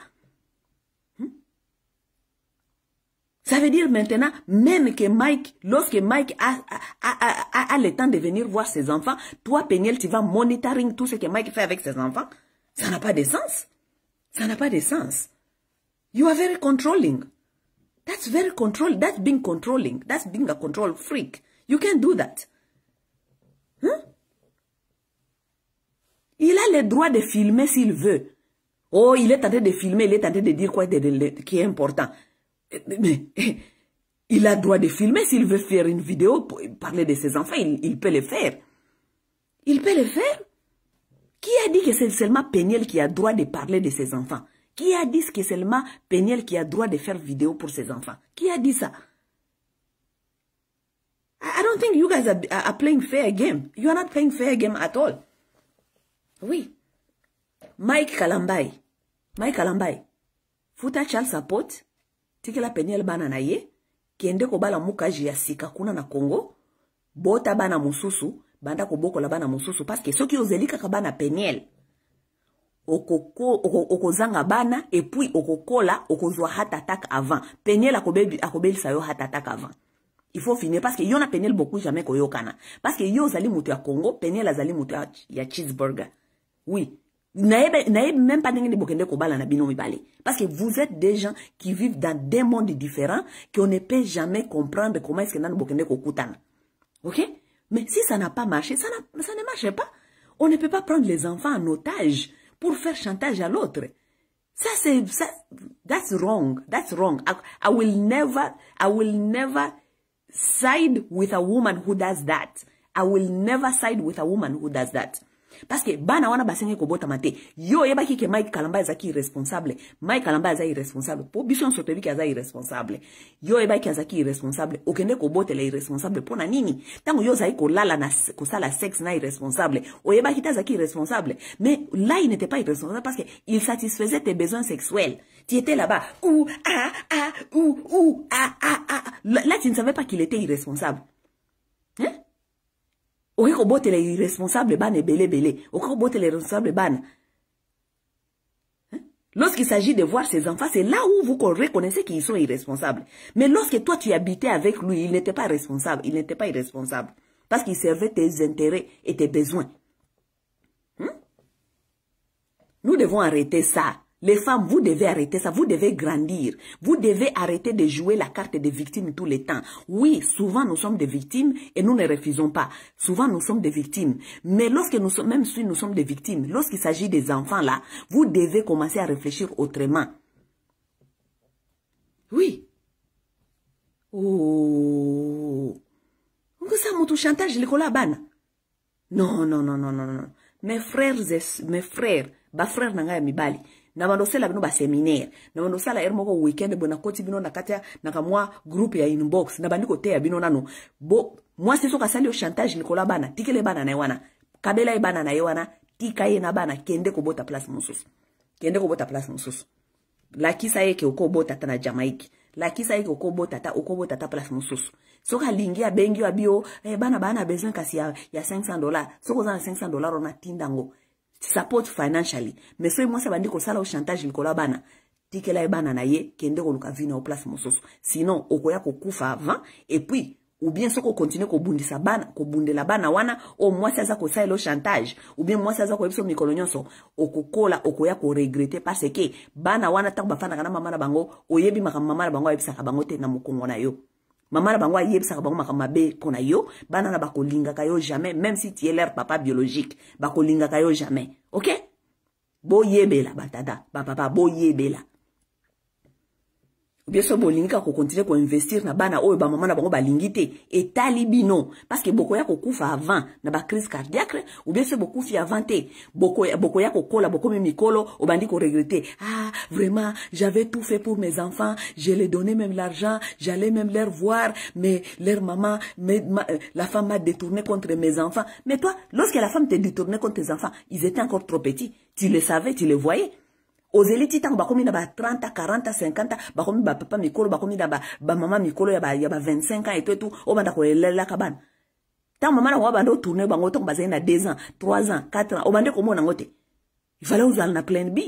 Ça veut dire maintenant, même que Mike, lorsque Mike a le temps de venir voir ses enfants, toi, Peniel, tu vas monitoring tout ce que Mike fait avec ses enfants. Ça n'a pas de sens. Ça n'a pas de sens. You are very controlling. That's very controlling. That's being controlling. That's being a control freak. You can't do that. Il a le droit de filmer s'il veut. Oh, il est en train de filmer, il est en train de dire quoi qui est important. Mais il a le droit de filmer s'il veut faire une vidéo pour parler de ses enfants, il peut le faire. Il peut le faire. Qui a dit que c'est seulement Peniel qui a le droit de parler de ses enfants? Qui a dit que c'est seulement Peniel qui a le droit de faire vidéo pour ses enfants? Qui a dit ça? I don't think you guys are playing fair game. You are not playing fair game at all. Oui. Mike Kalambai. Futa child support. Tikela Peniel bana na ye, kende ko bala mukaji ya sika kuna na Congo, bota bana mususu, banda ko boko la bana mususu, parce que ceux qui ozelika ka bana Peniel, okozanga bana, et puis okokola, okozwa heart attack avant. Peniel akobeli sa yo heart attack avant. Il faut finir, parce que yon a Peniel beaucoup jamais koyokana. Parce que yo zali mutu ya Congo, Peniel azali mutu ya cheeseburger. Oui. Naïb même pas de bokende kobala na bino mibale. Parce que vous êtes des gens qui vivent dans des mondes différents qu'on ne peut jamais comprendre comment est-ce que nan bokende kokutana. Ok? Mais si ça n'a pas marché, ça ne marche pas. On ne peut pas prendre les enfants en otage pour faire chantage à l'autre. Ça c'est ça. That's wrong. That's wrong. I will never side with a woman who does that. I will never side with a woman who does that. Parce que bana wana basenge kobota mate. Yo yeba ki ke Mike Kalamba ezaki irresponsable. Mike Kalamba ezaki irresponsable. Po bison sotebi ki ezaki irresponsable. Yo yeba ki ezaki irresponsable. Okende kobote le irresponsable pona nini? Tango yo zai kolala na kosala sexe na irresponsable. O yeba ki ezaki irresponsable. Mais là il n'était pas irresponsable parce que il satisfaisait tes besoins sexuels. Tu étais là-bas. Là tu ne savais pas qu'il était irresponsable. Hein? Okobote les irresponsables ban et belé. Okobote les responsables ban. Lorsqu'il s'agit de voir ses enfants, c'est là où vous reconnaissez qu'ils sont irresponsables. Mais lorsque toi tu habitais avec lui, il n'était pas responsable. Il n'était pas irresponsable. Parce qu'il servait tes intérêts et tes besoins. Nous devons arrêter ça. Les femmes, vous devez arrêter ça, vous devez grandir. Vous devez arrêter de jouer la carte des victimes tout le temps. Oui, souvent nous sommes des victimes et nous ne refusons pas. Souvent nous sommes des victimes. Mais lorsque nous sommes, même si nous sommes des victimes, lorsqu'il s'agit des enfants là, vous devez commencer à réfléchir autrement. Oui. Oh. Ça, mon tout chantage, le collabane. Non, non, non, non, non, non. Mes frères, ba frère nanga mibali. Na bandosela bino ba séminaire. Na bandosala moko weekend bona koti bino na katia na kamwa groupe ya inbox. Na bandiko te ya bino nano. Bo, moi c'est so kasali o chantage likola bana. Tikele bana na yewana. Kabela e bana na yewana. Tika ye na bana kende ko bota place mususu. Kende ko bota place mususu. La kisa yeke oko bota ta na Jamaïque. La kisa yeke oko bota ta place mususu. Soka lingi ya bengi wa bio, bana besoin kasi ya $500. Soko za $500 ona tindango. Support financially. Mais so moi ça bandi ko sala o chantage likola bana. Tikela e bana na ye kende ko luka vina o place mususu. Sinon okoya ko kufa avant et puis ou bien soko continue ko bundisa bana, ko bundela bana wana o moi ça za ko sala o chantage ou bien moi ça za ko ebiso mikolo nyonso okokola okoya ko regretter parce que bana wana tak bafana kana mama na bango oyebi makama mama na bango ebisa ka bango te na mokongo na yo. Maman na bango yebisa ka bango makamabe pona yo, bana na bakolinga kayo jamais, même si tu es leur papa biologique, bakolinga kayo jamais. OK? Bo yebela batata, papa bo yebela. Bien sûr bolinga ko continuer ko investir na bana oyo ba maman na bango balingite et talibino parce que boko ya ko kufa avant na ba crise cardiaque ou bien c'est beaucoup fi avant te boko ya ko kola boko mi mikolo o bandi ko regretter ah vraiment j'avais tout fait pour mes enfants, je les donnais même l'argent, j'allais même leur voir mais leur maman la femme m'a détourné contre mes enfants. Mais toi lorsque la femme te détournait contre tes enfants, ils étaient encore trop petits, tu les savais, tu les voyais. Aux élites tant bakomi na ba 30 40 50 bakomi ba papa mikolo bakomi na ba maman mikolo ya ba 25 ans et tout o banda ko lela kabana tant maman na wa bando tourner bango to bazai na 2 ans 3 ans 4 ans o bande ko mona ngote il fallait user na plan B.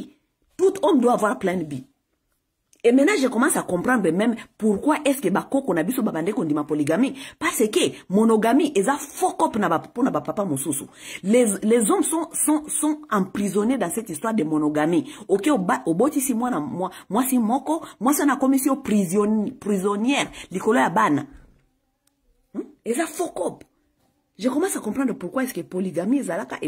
Tout homme doit avoir plan B. Et maintenant je commence à comprendre même pourquoi est-ce que bakoko na biso babande ko ndima polygamie parce que monogamie eza fuck up na ba papa mususu. Les hommes sont emprisonnés dans cette histoire de monogamie. OK au boti si moi si moko moi ça na commission prisonnière likolo ya bana. Eza fuck up. Je commence à comprendre pourquoi est-ce que polygamie ezalaka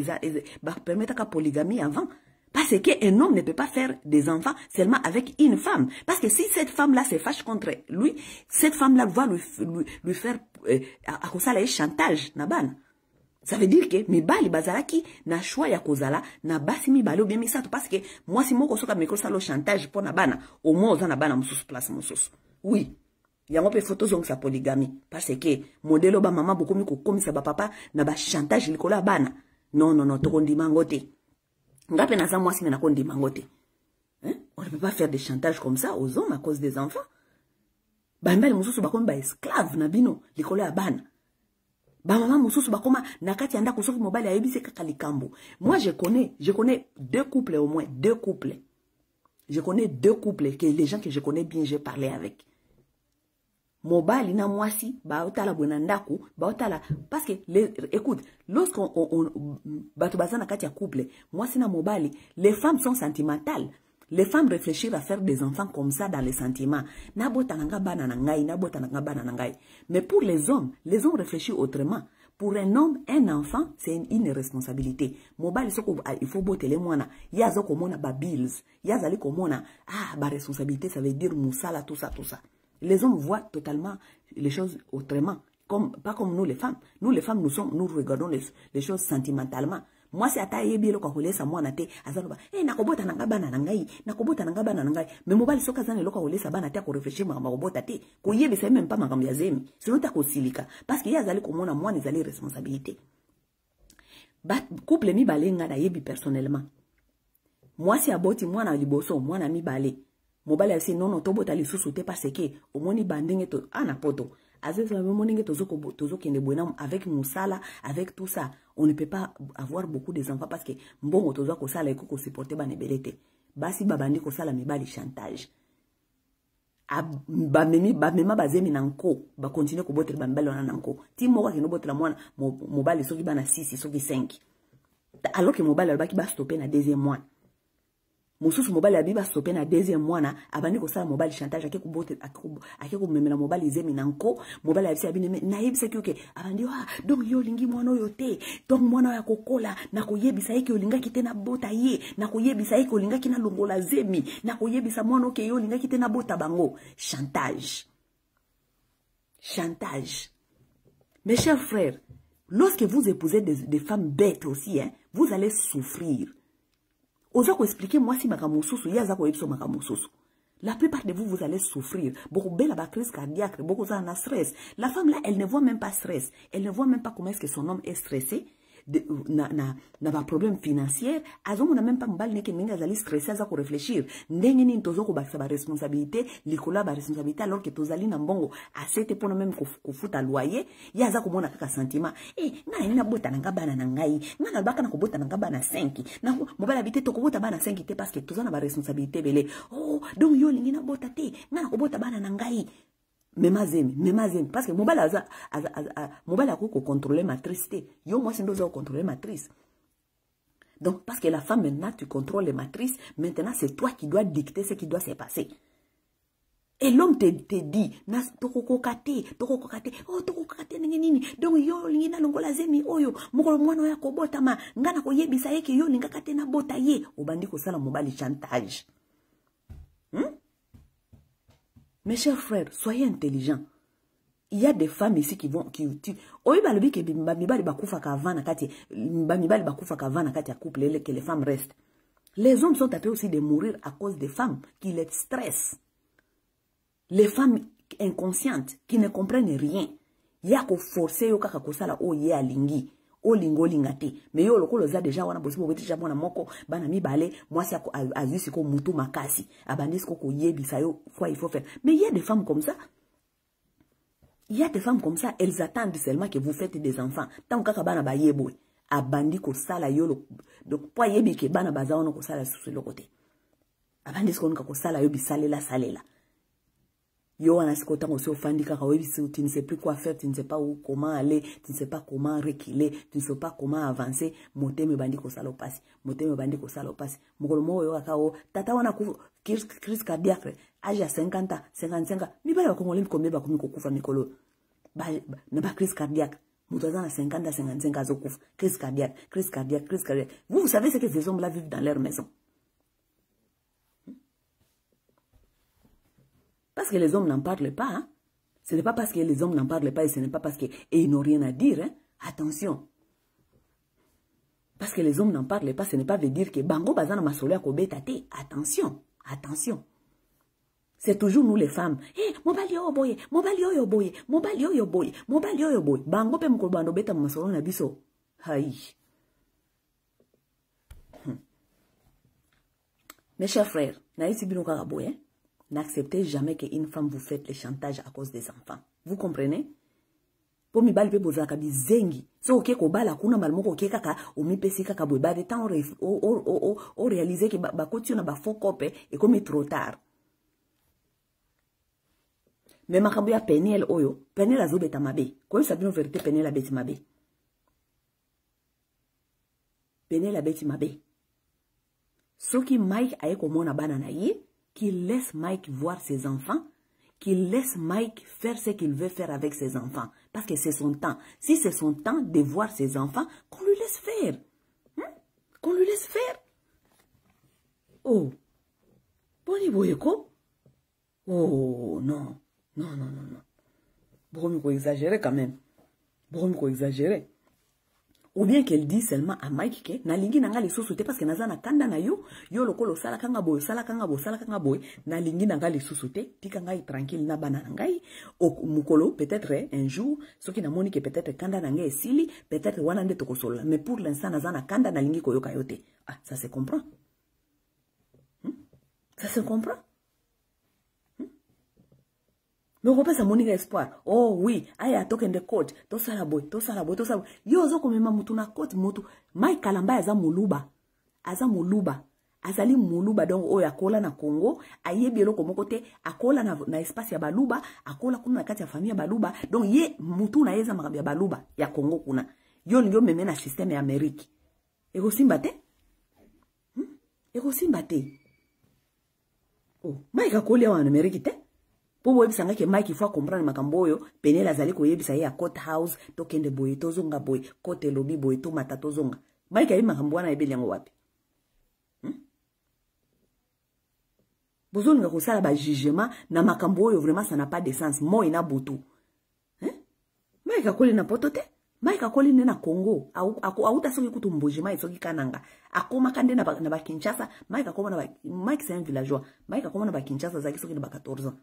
permettre ka polygamie avant. Parce qu'un homme ne peut pas faire des enfants seulement avec une femme. Parce que si cette femme-là se fâche contre lui, cette femme-là va lui faire à cause de chantage. Ça veut dire que mibali bazalaki na choix ya kozala na basi mibali ou bien misato parce que moi si moko soka meko sala chantage pour na bana au moins za na bana mususu place mususu. Oui. Yango pe photo zong sa polygamie parce que modèle ba maman beaucoup mi ko komisa ba papa na ba chantage likola bana. Non to ndima ngote. On ne peut pas faire des chantages comme ça aux hommes à cause des enfants. Bambel mususu bakoma ba esclave na bino likolo ya bana. Ba maman mususu bakoma nakati anda kusoki mobile ya ebise kaka likambo. Moi je connais 2 couples au moins, 2 couples. Je connais 2 couples que les gens que je connais bien, j'ai parlé avec. Mobali na mwasi ba otala bwenandaku ba otala parce que écoute lorsqu'on batubazana kati ya couple mwasi na mobali les femmes sont sentimentales. Les femmes réfléchissent à faire des enfants comme ça dans les sentiments. Na botananga bana na ngai, na botananga bana na ngai. Mais pour les hommes réfléchissent autrement. Pour un homme, un enfant, c'est une responsabilité. Mobile soko il faut botele mwana. Yazo komona ba bills, yazali komona ba responsabilité ça veut dire musala tout ça. Les hommes voient totalement les choses autrement, pas comme nous les femmes. Nous les femmes, nous regardons les choses sentimentalement. Moi c'est ataye bien le kaholesa mwana te azanoba nakobota nanga bana nangai nakobota nanga bana nangai mais mobile soka zane lo kaholesa bana te ko réfléchir makobota te ko yebe c'est même pas makambo ya zemi sinon ta ko silika parce que yazali komona mwana ezali responsabilité. Couple mi balenga na yebi personnellement. Moi si aboti mwana liboso mwana mi balé. Mobile a dit non, tobota li sous-sauté parce que au moni bandenge to ana poto. Avec le moninge tozo kende buena avec musala, avec tout ça, on ne peut pas avoir beaucoup des enfants parce que mbongo tozo ko sala eko ko supporter ba nebelete. Basi babandi ko sala mibali chantage. Ba mema bazemi nanko, ba continuer ko botre ba mbali wana nanko. Ti moko ki no botre mwana mobali soki bana 6 soki 5. Alors que mobile ba ki ba stopper na deuxième mois. Mosusu mobali ya biba stoppé na deuxième mwana abandi ko sala mobali chantage ake kubote ake ko memela mobali zemi nanko mobali ya bisi abine na yebisa ki abandi wa donc yo lingi mwana oyo te donc mwana ya kokola na koyebisa yeke olinga kite na bota ye na koyebisa yeke olinga kina longola zemi na koyebisa mwana oke yo olinga kite na bota bango chantage. Chantage. Mes chers frères, lorsque vous épousez des femmes bêtes aussi, hein, vous allez souffrir. Osako expliquer-moi si makamosusu, yazako epso makamosusu. La plupart de vous, vous allez souffrir. Beaucoup belle la crise cardiaque, beaucoup ça en stress. La femme là, elle ne voit même pas stress. Elle ne voit même pas comment est-ce que son homme est stressé. Na ba problème financier, azomo na même pas mbal neke minga zali stressé za ko réfléchir. Ndenge ni tozoko ba responsabilité, likola ba responsabilité alors que tozali na mbongo asete pona même ko futa loyer, ya za ko mona kaka sentiment. Na ina bota na bana na ngai, na baka na ko bota na bana 5. Na mobala bité to ko bota bana 5 te parce que tozana ba responsabilité belé. Oh, donc yo lingi na bota te, na ko bota bana na ngai. Memazemi, parce que mobile a contrôler matrice. Yo, moi, c'est nous contrôler matrice. Donc, parce que la femme, maintenant, tu contrôles les matrices. Maintenant, c'est toi qui dois dicter ce qui doit se passer. Et l'homme te dit, toko kokate, nini. Donc, yo, lingina longola zemi, oyo, mokolo mwana ya kobota ma, ngana ko yebisa yeke yo, linga kate na bota ye. Obandi ko sala mobile chantage. Mes chers frères, soyez intelligents. Il y a des femmes ici qui vont, qui oyi balobi ke mibali bakufa ka vana kati, mibali bakufa ka vana kati ya couple, que les femmes restent. Les hommes sont appelés aussi de mourir à cause des femmes qui les stressent. Les femmes inconscientes qui ne comprennent rien. Ya ko forcer yo kaka kosala o ye alingi. O lingo lingate. Mais yo lokolo za déjà wana bosi bo déjà mwana moko bana mibale mwasi azusi ko mutu makasi. Abandis ko yebisa yo quoi il faut faire. Mais il y a des femmes comme ça. Il y a des femmes comme ça, elles attendent seulement que vous faites des enfants. Tant kaka bana ba yebo. Abandi ko sala yo donc po yebi ke bana baza ono ko sala sur le côté. Abandis ko nka ko sala yo bisalela salela. Yo wana sikota ngosio fandi kaka webi tu ne sais plus quoi faire, tu ne sais pas où comment aller, tu ne sais pas comment reculer, tu ne sais pas comment avancer, moteme bandi ko sala opasi, moteme bandi ko sala opasi. Mokolo mo yo akao tata wana ku crise cardiaque âge à 50 ans, 55 ans. Mi bala ko ngolimi kombe ba komiko kufa mikolo. Na ba crise cardiaque. Moutazana 50 à 55 ans zokufa, crise cardiaque. Vous savez ce que ces hommes là vivent dans leur maison. Parce que les hommes n'en parlent pas. Hein? Ce n'est pas parce que les hommes n'en parlent pas et ce n'est pas parce qu'ils n'ont rien à dire. Hein? Attention. Parce que les hommes n'en parlent pas, ce n'est pas veut dire que Bango Bazana Masolé a Kobetate. Attention. Attention. C'est toujours nous les femmes. Eh, mobali yo boye. Bango pe mkolbando beta masolo na biso. Haï. Mes chers frères, naïsi bino karaboye, hein? N'acceptez jamais qu'une femme vous fasse le chantage à cause des enfants. Vous comprenez? Pour mi bali pe bozaka bizengi. So oke ko bala kuna malmoko oke kaka o mi pesi kaka boy ba de temps o réaliser que ba koti na ba faux copé et comme trop tard. Mais makambo ya Peniel oyo, Peniel azo beta mabe. Ko sabi no vérité Peniel a beti mabe. Peniel a beti mabe. Soki Mike aye komona bana na ye, qu'il laisse Mike voir ses enfants, qu'il laisse Mike faire ce qu'il veut faire avec ses enfants. Parce que c'est son temps. Si c'est son temps de voir ses enfants, qu'on lui laisse faire. Qu'on lui laisse faire. Oh. Boni boyeko. Oh, non. Non. Bon, il exagérer quand même. Bon, il exagérer. Ou bien qu'elle dit seulement à Mike que na lingi nanga les sous-souté parce que nazana kanda na yo lokolo sala kanga boy na lingi nanga les sous-souté tika ngai tranquille na bana ngai o mukolo peut-être un jour ce qui na moni que peut-être kanda nanga esili peut-être wana nde tokosola mais pour l'instant nazana kanda na lingi koyoka yote. Ah, ça se comprend. Ça se comprend. Mais on pense à mon espoir. Oh oui, aya token de court. Tosala boy. Yo zo komema mutu na court mutu. Mai kalamba aza muluba. Azali muluba donc oyo akola na Congo, ayebi eloko moko te, akola na espace ya baluba, akola kuna na kati ya famille ya baluba. Donc ye mutu na yeza makambi ya baluba ya Congo kuna. Yo ndio meme na système ya Amerique. Ego simba te? Oh, Mike akoli en Amérique te. Pour vous savoir que Mike il faut comprendre makamboyo, Peniel azali ko yebisa ye a court house, to kende boye to zonga boye, côté lobby boye to matato zonga. Mike ayi makambo na ebeli yango wapi? Bozolinga kosala ba jugement na makamboyo vraiment ça n'a pas de sens. Moi ina butu. Mike akoli na poto te. Mike akoli ne na Congo. Auta soki kutu mbojima soki kananga. Akoma kande na ba Kinshasa. Mike akoma na ba Mike c'est un villageois. Mike akoma na ba Kinshasa zaki soki na ba 14 ans.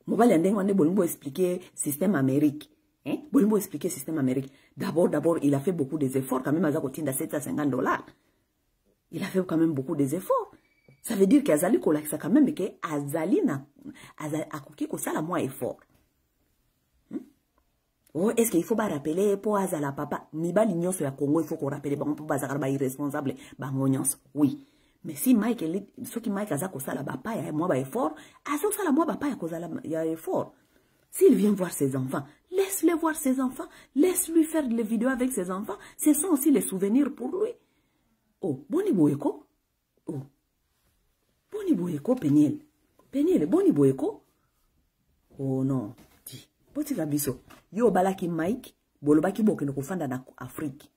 Mobali andeng wande bolimbo expliquer système Amérique. Bolimbo expliquer système Amérique. D'abord, il a fait beaucoup des efforts quand même à Zakotinda $750. Il a fait quand même beaucoup des efforts. Ça veut dire qu'Azali kolakisa quand même que Azali na akoki ko sala moins effort. Oh, est-ce qu'il faut pas rappeler pour Azala papa mibali nyonso ya Congo il faut qu'on rappelle bango pour bazakara ba irresponsable bango nyonso. Oui. Mais si Mike ce qui Mike azako sala papa ya moi ba effort, azako sala moi papa ya kozala ya effort. S'il vient voir ses enfants, laisse-les voir ses enfants, laisse-lui faire des vidéos avec ses enfants, ce sont aussi les souvenirs pour lui. Oh, boni boyeko. Oh. Boni boyeko Peniel. Peniel boni boyeko. Oh non. Di. Boti kabiso. Yo balaki Mike, bolobaki boke no kofanda na Afrique.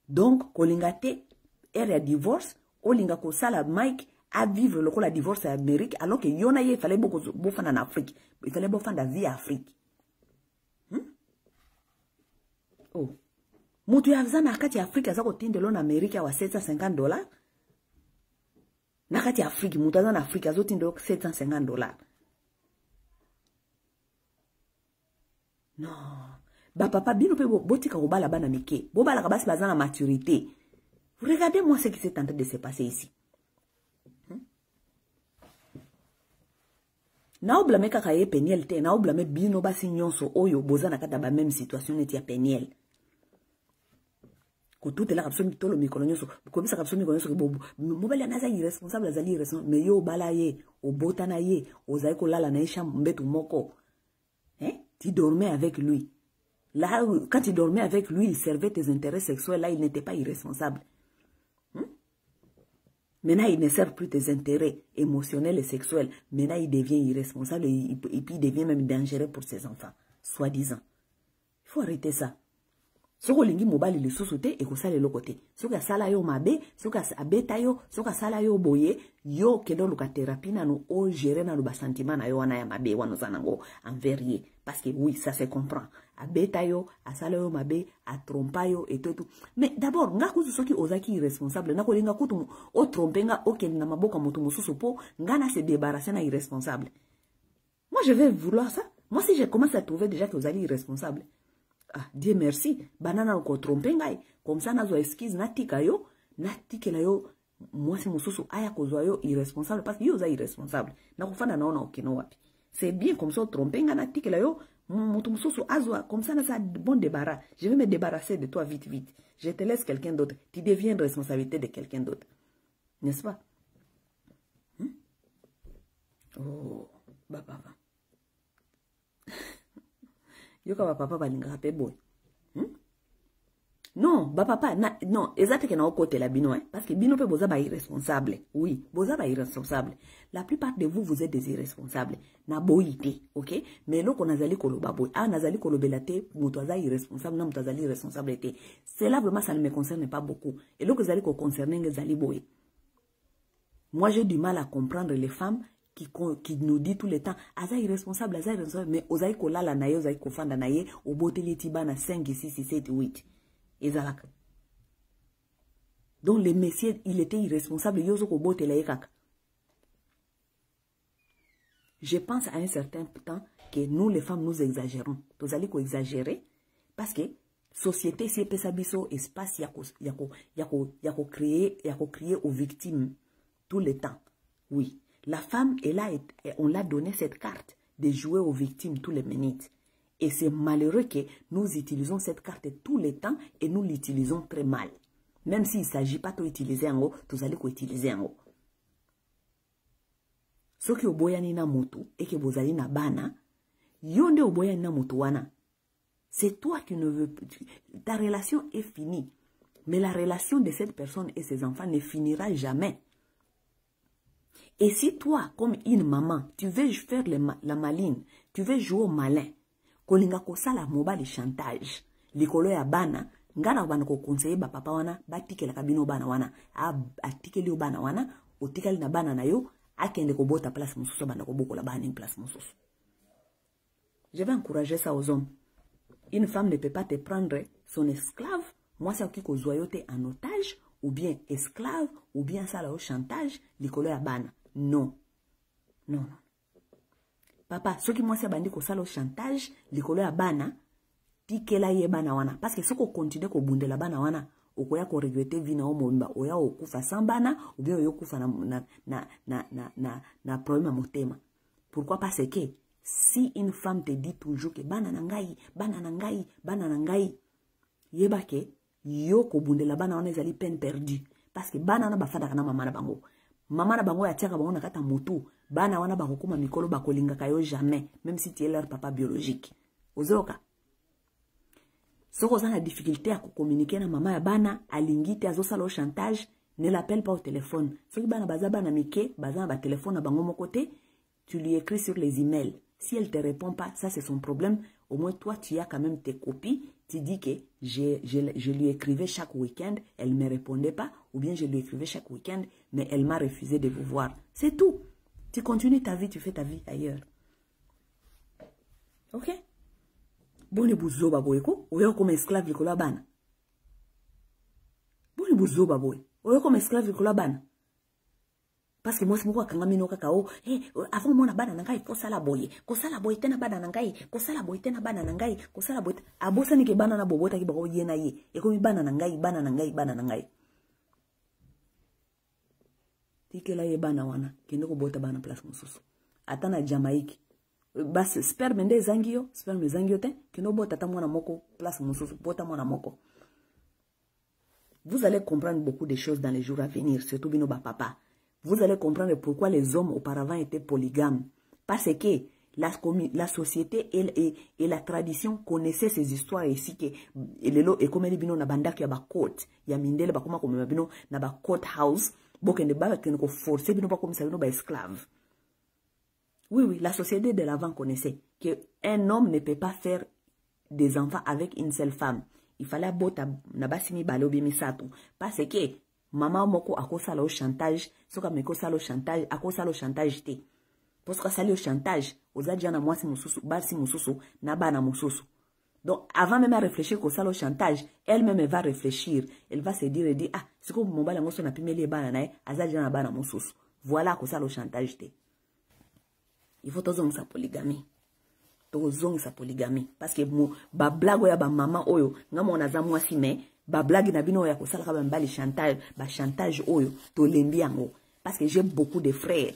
Donc, kolingate ere divorce, olinga ko sala Mike à vivre le la divorce en Amérique alors que yona ye fallait beaucoup bofanda en Afrique. Il fallait bofanda vie Afrique. Oh. Mutu ya vizana akati Afrique azako tindelo en Amérique wa $750. Nakati Afrique mutu azana Afrique azo tindelo $750. Non. Ba papa bino pe botika ko bala bana mike. Bo bala ka basi bazana maturité. Regardez-moi ce qui s'est en train de se passer ici. Na oblame kaka ye Peniel te, na oblame bino basi nyonso oyo boza na kata ba même situation neti ya Peniel. Ko tout la kapso mitolo mikolo nyonso, ko bisa kapso mikolo nyonso bobo. Mobali anaza irresponsable azali irresponsable, mais yo bala ye, obota na ye, ozai ko lala na chambre mbetu moko. Tu dormais avec lui. Là quand tu dormais avec lui, il servait tes intérêts sexuels, là il n'était pas irresponsable. Maintenant, il ne sert plus tes intérêts émotionnels et sexuels. Maintenant, il devient irresponsable et puis il devient même dangereux pour ses enfants, soi-disant. Il faut arrêter ça. Si vous avez mobile le sous-souté et que ça le côté. Si vous avez yo mabe, si vous avez yo, si vous avez yo boye, yo kedo luka thérapie na no o gérer na luba sentiment na yo wana ya mabe wano zanango envers. Parce que oui, ça se comprend. Abeta yo, asala yo mabe, a trompa yo et tout. Mais d'abord, nga kuzu soki ozaki irresponsable, na kolinga kutu o trompenga o ken na maboka moto mususu po, nga na se débarrasser na irresponsable. Moi, je vais vouloir ça. Moi, si je commence à trouver déjà que vous allez irresponsable, ah, Dieu merci, banana ko trompenga, comme ça nazo excuse natika yo, natikela yo, moi c'est mususu aya kozwa yo irresponsable parce que yo za irresponsable. Na kufana naona okino wapi. C'est bien comme ça trompenga natikela yo, mutu mususu azwa comme ça na sa bon débarras. Je vais me débarrasser de toi vite vite. Je te laisse quelqu'un d'autre. Tu deviens une responsabilité de quelqu'un d'autre. N'est-ce pas? Oh, baba. Yoka ba papa balinga pe boy. Non, ba papa non, exact que na o côté la bino parce que bino pe boza ba irresponsable. Oui, boza ba irresponsable. La plupart de vous êtes des irresponsables. Na boyité, OK? Mais loko nazali koloba boy. Ah nazali kolobelate muto za irresponsable na muto zali irresponsabilité. Cela vraiment ça ne me concerne pas beaucoup. Et loko zali ko concerner ngezali boy. Moi j'ai du mal à comprendre les femmes qui nous dit tout le temps aza irresponsable, mais ozaï ko lala na ye, ozaï ko fanda na ye, oboteli tiba na 5, 6, 7, 8. Ezalaka. Donc le monsieur, il était irresponsable, yozo ko botela ye kaka. Je pense à un certain temps que nous les femmes nous exagérons. Tozali ko exagérer parce que société si pesa biso espace yako créer aux victimes tout le temps. Oui. La femme, on l'a donné cette carte de jouer aux victimes tous les minutes. Et c'est malheureux que nous utilisons cette carte tous les temps et nous l'utilisons très mal. Même s'il ne s'agit pas d'utiliser en haut, vous allez utiliser en haut. Ce qui est boyani na moto et que vous allez na bana, yonde boyani na moto wana. C'est toi qui ne veux plus. Ta relation est finie. Mais la relation de cette personne et ses enfants ne finira jamais. Et si toi, comme une maman, tu veux faire la maline, tu veux jouer au malin, kolinga kosala mobile chantage, likolo ya bana, ngana bana ko conseiller ba papa wana, ba tikela kabino bana wana, a tikeli bana wana, o tikeli na bana na yo, akende ko bota place mususu bana ko bokola bana en place mususu. Je vais encourager ça aux hommes. Une femme ne peut pas te prendre son esclave, moi c'est qui ko zoyote en otage, ou bien esclave, ou bien ça là au chantage, likolo ya bana. Non. Non, non. Papa, ce qui moi c'est bandi ko sala au chantage, likolo ya bana, tikela ye bana wana. Parce que ce qu'on continue ko bundela bana wana, okoya ko regretter vina o momba, oya okufa sans bana, ou bien oya okufa na problème motema. Pourquoi? Parce que si une femme te dit toujours que bana nangai, bana nangai, bana nangai, yeba ke yo ko bundela bana wana ezali peine perdue. Parce que bana wana bafada kana mama na bango. Mama na bango ya tiaka bango na kata motu, bana wana bakokuma mikolo bakolinga kayo jamais, même si tu es leur papa biologique. Ozoka. Soko za na difficulté à communiquer na mama ya bana, alingite azosala au chantage, ne l'appelle pas au téléphone. Soki bana baza bana mike, baza na ba téléphone na bango mokote, tu lui écris sur les emails. Si elle ne te répond pas, ça c'est son problème. Au moins toi tu as quand même tes copies. Tu dis que je lui écrivais chaque week-end, elle ne me répondait pas, ou bien je lui écrivais chaque week-end, mais elle m'a refusé de vous voir. C'est tout. Tu continues ta vie, tu fais ta vie ailleurs. Ok? Boni buzo baboy ko, oyo comme esclave likola bana. Boni buzo baboy, oyo comme esclave likola bana. Parce que moi c'est moi kanga mino kakao, avant moi na bana nangai ko sala boye tena bana nangai, ko sala boye tena bana nangai, ko sala boye. Abosa ni ke bana na bobota ki bako yena ye. E komi bana nangai, bana nangai, bana nangai. Tikela ye bana wana, kende ko bota bana place mususu. Ata na Jamaïque. Bas sperme nde zangio te, kende bota ta mwana moko place mususu, bota mwana moko. Vous allez comprendre beaucoup de choses dans les jours à venir, surtout bino ba papa. Vous allez comprendre pourquoi les hommes auparavant étaient polygames. Parce que la société et la tradition connaissaient ces histoires ici que et comme les bino na bandak ya ba court, ya mindele ba koma comme bino na ba court house, bokende ba ken ko forcer bino ba comme ça bino ba esclave. Oui, la société de l'avant connaissait que un homme ne peut pas faire des enfants avec une seule femme. Il fallait bota na basimi balobi misato parce que maman moko akosala au chantage, soka meko sala au chantage, akosala au chantage te. Parce que sala au chantage, ozadia na mwasi mususu, basi mususu, na bana mususu. Donc avant même à réfléchir qu'au sala au chantage, elle-même va réfléchir, elle va se dire ah, c'est comme mon bala moso na pimeli bana na azadia na bana mususu. Voilà qu'au sala au chantage te. Il faut tozong sa polygamie. Tozong sa polygamie parce que ba blague ya ba maman oyo, ngamo na za mwasi me ba blague na bino ya ko sala ka ba mbali chantage, ba chantage oyo to lembi yango parce que j'ai beaucoup de frères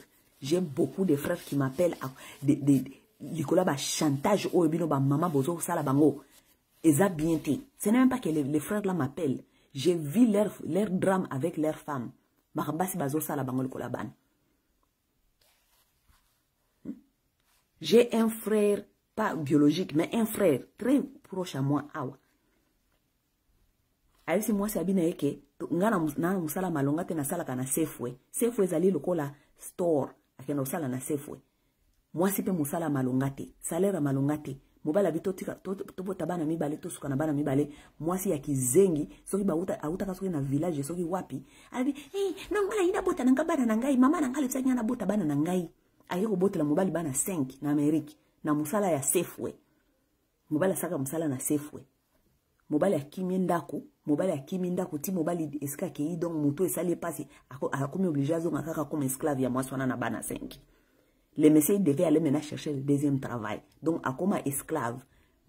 qui m'appellent likola ba chantage oyo bino ba maman bozo sala bango eza bien te. Ce n'est même pas que les frères là m'appellent, j'ai vu leur drame avec leurs femmes. Makambasi bazo sala bango likola ban. J'ai un frère pas biologique mais un frère très proche à moi awa. Aisi moi sabina eke ngana na musala malonga te na sala kana Safeway zali lokola store akena usala na Safeway. Moi sipe musala malonga te, salaire malonga te. Mobala bito tika to bota bana mibale to suka na bana mibale, moi si ya kizengi soki ba auta kasoki na village soki wapi. Abi non ngala ina bota nanga bana nangai, mama nangale tsanya na bota bana nangai. Ayeko bota la mobali bana 5 na Amerique na musala ya Safeway. Mobala saka musala na Safeway. Mobali akimi ndako ti mobali eska ke donc moto esali pasi akomi obligé azonga kaka comme esclave ya mwaswana na bana 5. Le monsieur devait aller maintenant chercher le deuxième travail. Donc akoma esclave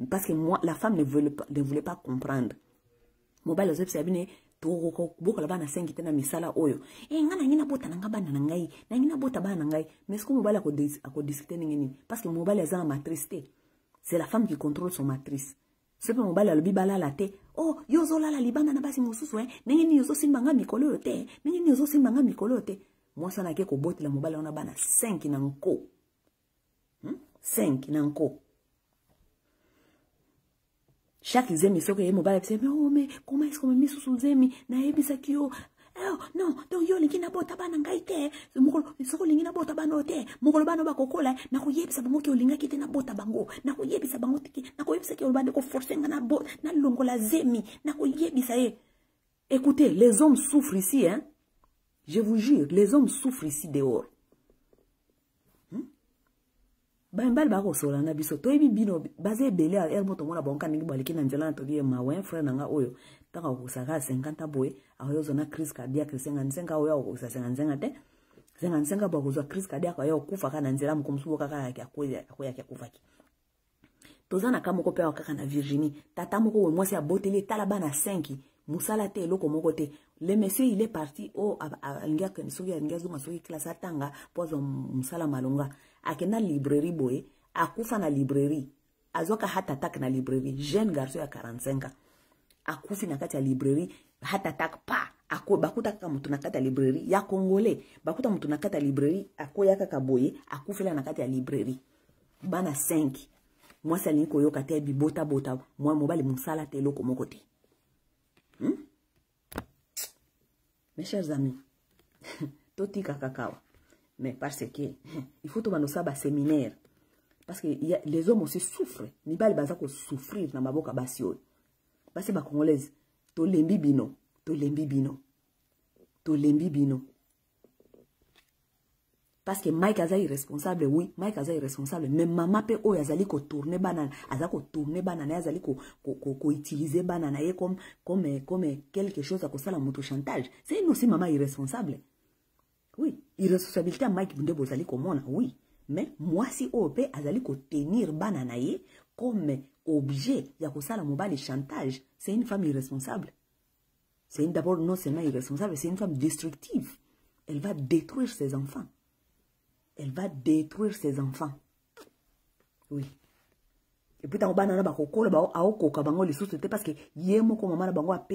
parce que moi la femme ne voulait pas comprendre. Mobali azopsi abine to ko la bana 5 tena misala oyo. Ngana ngina bota nanga bana nangai, na ngina bota bana nangai. Mais ce que mobali ako discuter ngini parce que mobali azana matrice. C'est la femme qui contrôle son matrice. Sepe mobali alobi balala te. Oh, yozo lala libana na basi mususu nengeni yozo simbanga mikolo yo te. Nengeni yozo simbanga mikolo yo te. Moi sana ke ko boti la mobali ona bana 5 na nko. 5 na nko. Chaque zemi soke ye mobali pse oh mais comment est-ce que misusu zemi na ebisa kio. non donc yo lingi na bota bana ngai te mokolo soko lingi na bota bana te mokolo bana bakokola na koyebisa bango ke olinga kite na bota bango na koyebisa bango tiki na koyebisa ke olbande ko forcer nga na bota na longola zemi na koyebisa écoutez les hommes souffrent ici hein je vous jure les hommes souffrent ici dehors bambal ba ko sola na biso to ebi bino basé belé à moto mona bonka ningi baliki na nzela to bi ma wen frère nanga oyo taka ko saka 50 boy ayo zona crise cardiaque 55 oyo ko sa 55 te 55 ba ko zo crise cardiaque ayo kufa kana nzela mkomsubo kaka yake akoya kufa ki tozana kama ko pewa kaka na Virginie tata moko we mwasi aboteli talaba na 5 musala te loko moko te le monsieur il est parti au alinga que soki alinga zuma soki classe atanga pozo musala malonga akena librairie boye akufa na librairie azoka hata attack na librairie jeune garçon ya 45 akufi na kati ya librairie hata attack pa ako bakuta kaka mutu na kati ya librairie ya congolais bakuta mutu na kati ya librairie akoya kaka boye akufela na kati ya librairie bana 5 moi ça linko yoka te bibota bota moi mobali musala te loko moko te mes chers amis totika kakawa mais parce que il faut tomber dans un séminaire parce que les hommes aussi souffrent ni bali baza ko souffrir na maboka basio parce que ba congolaise to lembi bino parce que Mike aza irresponsable oui Mike aza irresponsable mais maman pe o yazali ko tourner banana aza ko tourner banana yazali ko utiliser banana ye comme quelque chose à cause la moto chantage c'est une aussi maman irresponsable. Oui, irresponsabilité à Mike Bunde bozali komona, oui. Mais moi si OP azali ko tenir bananaye comme objet ya kosala mobali chantage, c'est une femme irresponsable. C'est d'abord non seulement irresponsable, c'est une femme destructive. Elle va détruire ses enfants. Elle va détruire ses enfants. Oui. Et puis, banana ba kokola ba aokoka bango lisusu te parce que yemo ko mama na bango a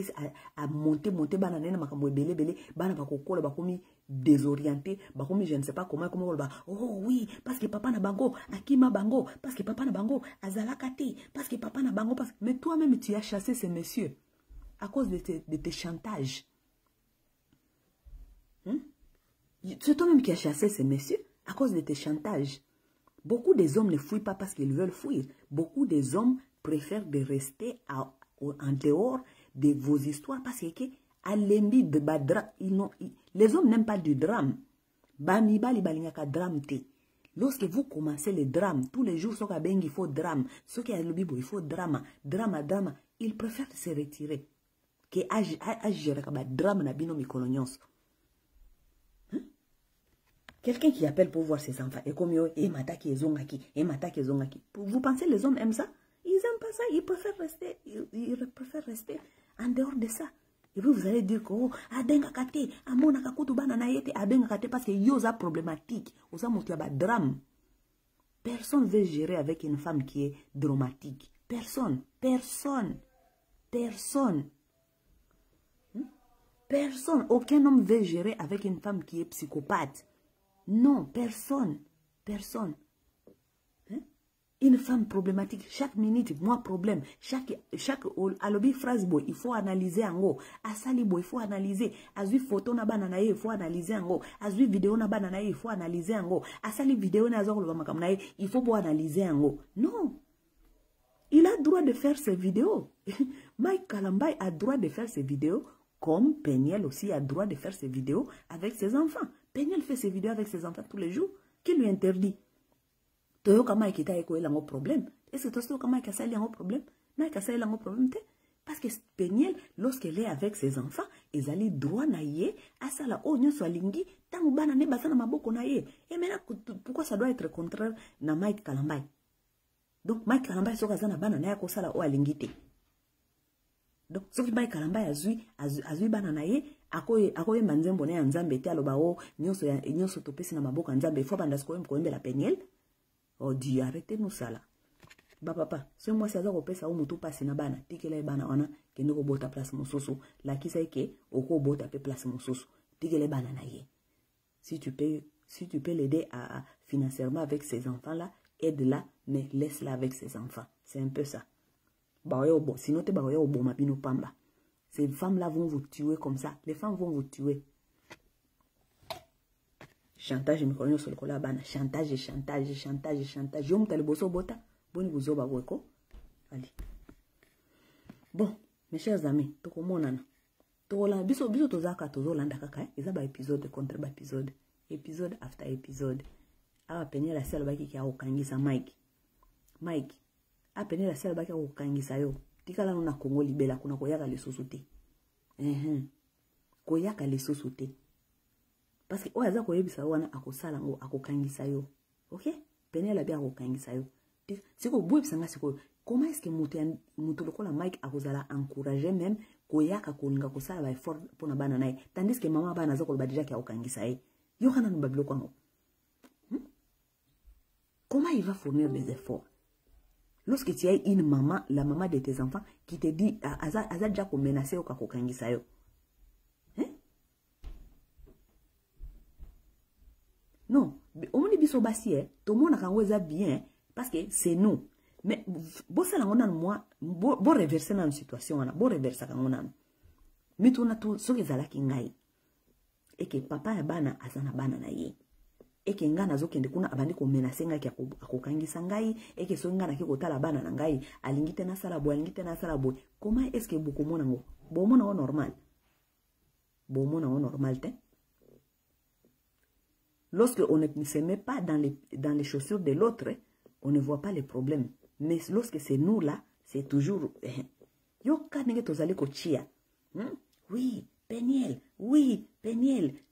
monter banana na makambo ebele bana ba kokola ba komi désorienté ba komi je ne sais pas comment ba oh oui parce que papa na bango akima bango parce que papa na bango azalaka te parce que papa na bango parce mais toi-même tu as chassé ces messieurs à cause de tes chantages. C'est toi-même qui as chassé ces messieurs à cause de tes chantages. Beaucoup des hommes ne fuient pas parce qu'ils veulent fuir. Beaucoup des hommes préfèrent de rester en dehors de vos histoires parce que les hommes n'aiment pas du drame. Lorsque vous commencez le drame, tous les jours, il faut drame. Ce qui est le Bible, il faut drame. Drame. Ils préfèrent se retirer. Que agir drame na bino mikolonyos. Quelqu'un qui appelle pour voir ses enfants, et comme et mataki et zongaki. Vous pensez les hommes aiment ça? Ils n'aiment pas ça, ils préfèrent rester en dehors de ça. Et puis vous allez dire que abenga kate, amona kakutu bana na yete abenga kate parce que yoza problématique, osa motiaba drame. Personne veut gérer avec une femme qui est dramatique. Personne. Aucun homme veut gérer avec une femme qui est psychopathe. Non, personne. Une femme problématique, chaque minute, moi problème, chaque alobi phrase boy, il faut analyser ango, asali boy, il faut analyser, azui photo na banana il faut analyser ango, azui vidéo na banana il faut analyser ango, asali vidéo na zoro lo makamna il faut pour analyser ango. Non. Il a droit de faire ses vidéos. Mike Kalambay a droit de faire ses vidéos comme Peniel aussi a droit de faire ses vidéos avec ses enfants. Peniel fait ses vidéos avec ses enfants tous les jours. Qui lui interdit? Toyoka Mike est avec un problème. Est-ce que Toyoka Mike a un problème? Mike a un problème. Parce que Peniel, lorsqu'elle est avec ses enfants, ils allaient droit naïe, à ça la oignon soit lingi, tant ou banane basana maboko naïe. Et maintenant, pourquoi ça doit être contraire na Mike Kalambay? Donc Mike Kalambay soit kazana banane ya kosala o alingite. Donc ce qui Mike Kalambay azui banana ye akoye manzembo na nzambe te aloba o nyonso topesi na maboka nzambe faut banda sko mko la Peniel. Oh Dieu, arrêtez-nous ça là. Ba papa, ce mois ça ko pesa o mutu pasi na bana, tikele bana ona kende ko bota place mosusu, la kisa eke oko bota pe place mosusu, tikele bana na ye. Si tu peux l'aider à financièrement avec ses enfants là, aide-la mais laisse-la avec ses enfants. C'est un peu ça. Sinon, ces femmes-là vont vous tuer comme ça. Les femmes vont vous tuer. chantage mikolo sur le kola bana chantage yo mutali boso bota boni buzoba weko allez bon mes chers amis tokomonana tokola biso tozaka tozolanda kaka eza ba épisode contre ba épisode after épisode awa penye la sel baki kia okangisa Mike a penye la sel baki okangisa yo tikala no na Congo libela kuna koyaka lisusu te koyaka lisusu te parce que oyaza koyebisa wana akosala ngo akokangisa yo OK penye la bia akokangisa yo siko bwebisa nga siko comment est-ce que mutu lokola Mike akozala encourager même koyaka kolinga kosala ba effort pona bana naye tandis que mama bana za koloba déjà ki akokangisa ye yo kana no babilo kwango. Comment il va fournir des efforts? Lorsque tu as une maman, la maman de tes enfants, qui te dit, aza déjà ko menacer au kakokangisa yo. Hein? Non, au moins biso basi tout le monde a bien parce que c'est nous. Mais bo sala ngona moi, bo reverser dans une situation wana, bo reverser ngona. Mais tu na tout ce que zala kingai. Et que papa ya bana azana bana na ye. Eke nga nazokende kuna abandi ko menacer nga ki akokangisa ngai eke so nga na ki kotala bana na ngai alingite na sala bo comment est-ce que beaucoup mona ngo bo mona o normal te lorsque on ne se met pas dans les chaussures de l'autre on ne voit pas les problèmes mais lorsque c'est nous là c'est toujours yo kanenge tozali ko chia oui Peniel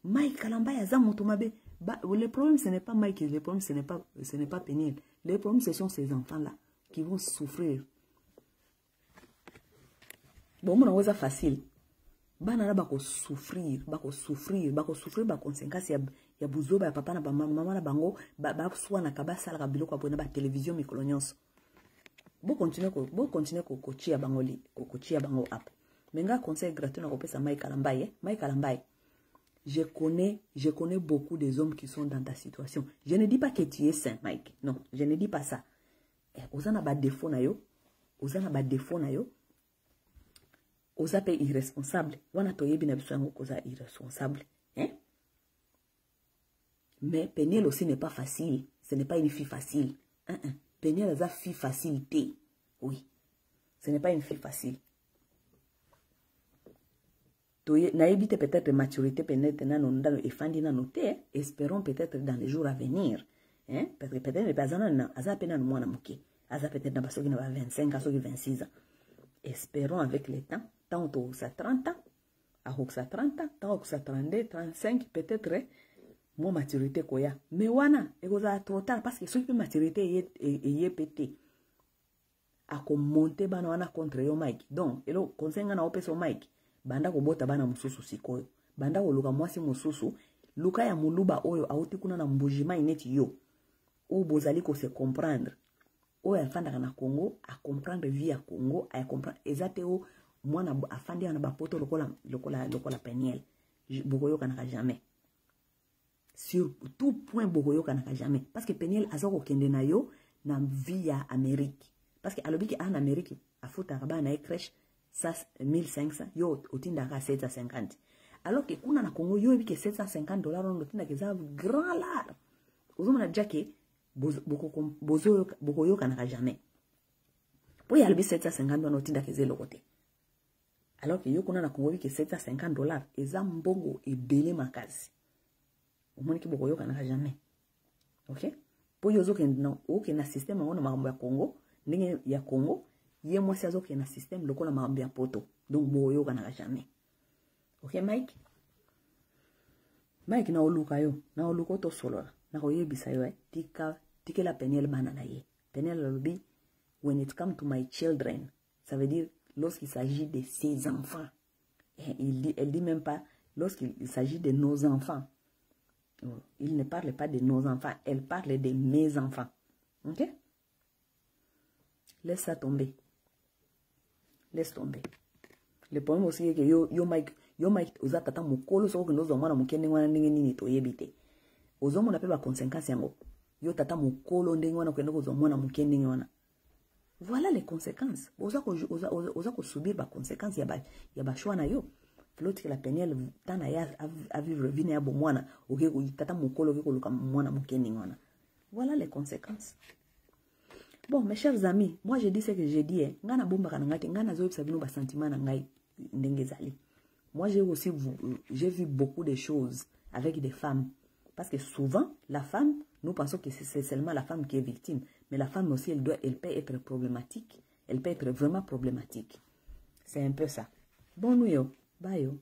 Mike Kalambaya za mutu mabe. Le problème, ce n'est pas Mike, le problème, ce n'est pas Peniel. Le problème, ce sont ces enfants-là qui vont souffrir. Bon, mon aouza facile. Banana bako souffrir, ba conséquences ya buzoba ya papa na ba maman na bango, ba soa na kabasa la kabilo kwa bona ba télévision mikolonyos. Bo continuer ko chia bangoli, ko chia bango app. Menga conseil gratuit na kopesa Mike Kalambaya. Je connais beaucoup des hommes qui sont dans ta situation. Je ne dis pas que tu es saint, Mike. Non, je ne dis pas ça. Ozana ba défaut na yo. Oza pe irresponsable. Wana toyebi na biso yango koza irresponsable. Mais Peniel aussi n'est pas facile. Ce n'est pas une fille facile. Peniel est une fille facilité. Oui. Ce n'est pas une fille facile. Naïbite peut-être maturité, peut-être dans le effandi na noté, espérons peut-être dans les jours à venir. Parce que peut-être pas à peine moi na muke. Aza peut-être na basoki na 25 ans, 26 ans. Espérons avec le temps, tant que ça 30 ans, à 30 ans, tant que ça 32, 35 peut-être moi maturité koya. Mais wana, ekoza trop tard parce que ceux qui maturité est pété. A monter bana wana contre yo Mike. Donc, elo conseil na opeso Mike. Banda ko bota bana mususu sikoyo. Banda ko luka mwasi mususu. Luka ya muluba oyo auti kuna na mbujima ineti yo. Ou bozali ko se comprendre. O ya fanda na Congo a comprendre vie à Congo a comprendre ezate o mwana afandi na bapoto lokola Peniel. Bokoyo kanaka jamais. Sur tout point bokoyo kanaka jamais parce que Peniel azoko kende na yo na vie ya Amérique. Parce que alobiki en Amérique afuta kaba na crèche ça 1500 yo otindaka 750 alors que kuna na Congo yo ebike $750 on otindaka za grand lard ozomona jake bozo yo kanaka jamais po ya albi 750 on otindaka zelo kote alors que yo kuna na Congo ebike $750 eza mbongo ebele makasi omoni ki boko yo kanaka jamais OK po yo zo ke na système on makambo ya Congo ndenge ya Congo ye mwasi azoke na système lokola makambo ya poto donc boyo kanaka jamais. OK Mike na oluka yo na oluko to solo na koyebisa yo tika la Peniel bana na ye Peniel lobi when it comes to my children ça veut dire lorsqu'il s'agit de ses enfants elle dit même pas lorsqu'il s'agit de nos enfants. Il ne parle pas de nos enfants, elle parle de mes enfants. OK? Laisse ça tomber. Laisse tomber. Le problème aussi est que yo Mike oza tata mukolo soko ndozo mwana mukende ngwana ndenge nini to yebite. Ozo mona pe ba conséquences yango. Yo tata mukolo ndenge ngwana kwenda kozo mwana mukende ngwana. Voilà les conséquences. Oza ko subir ba conséquences ya ba choix na yo. L'autre, la peniel, tant à vivre, vine à bomwana, ok, tata mokolo, ok, mwana mokeningona. Voilà les conséquences. Bon, mes chers amis, moi je dis ce que j'ai dit. Ngana bomba kanangati, ngana zoe sabino ba sentiment ngai ndengezali. Moi j'ai vu beaucoup de choses avec des femmes. Parce que souvent, la femme, nous pensons que c'est seulement la femme qui est victime. Mais la femme aussi, elle peut être problématique. Elle peut être vraiment problématique. C'est un peu ça. Bon, nous, yo. Bye, yo.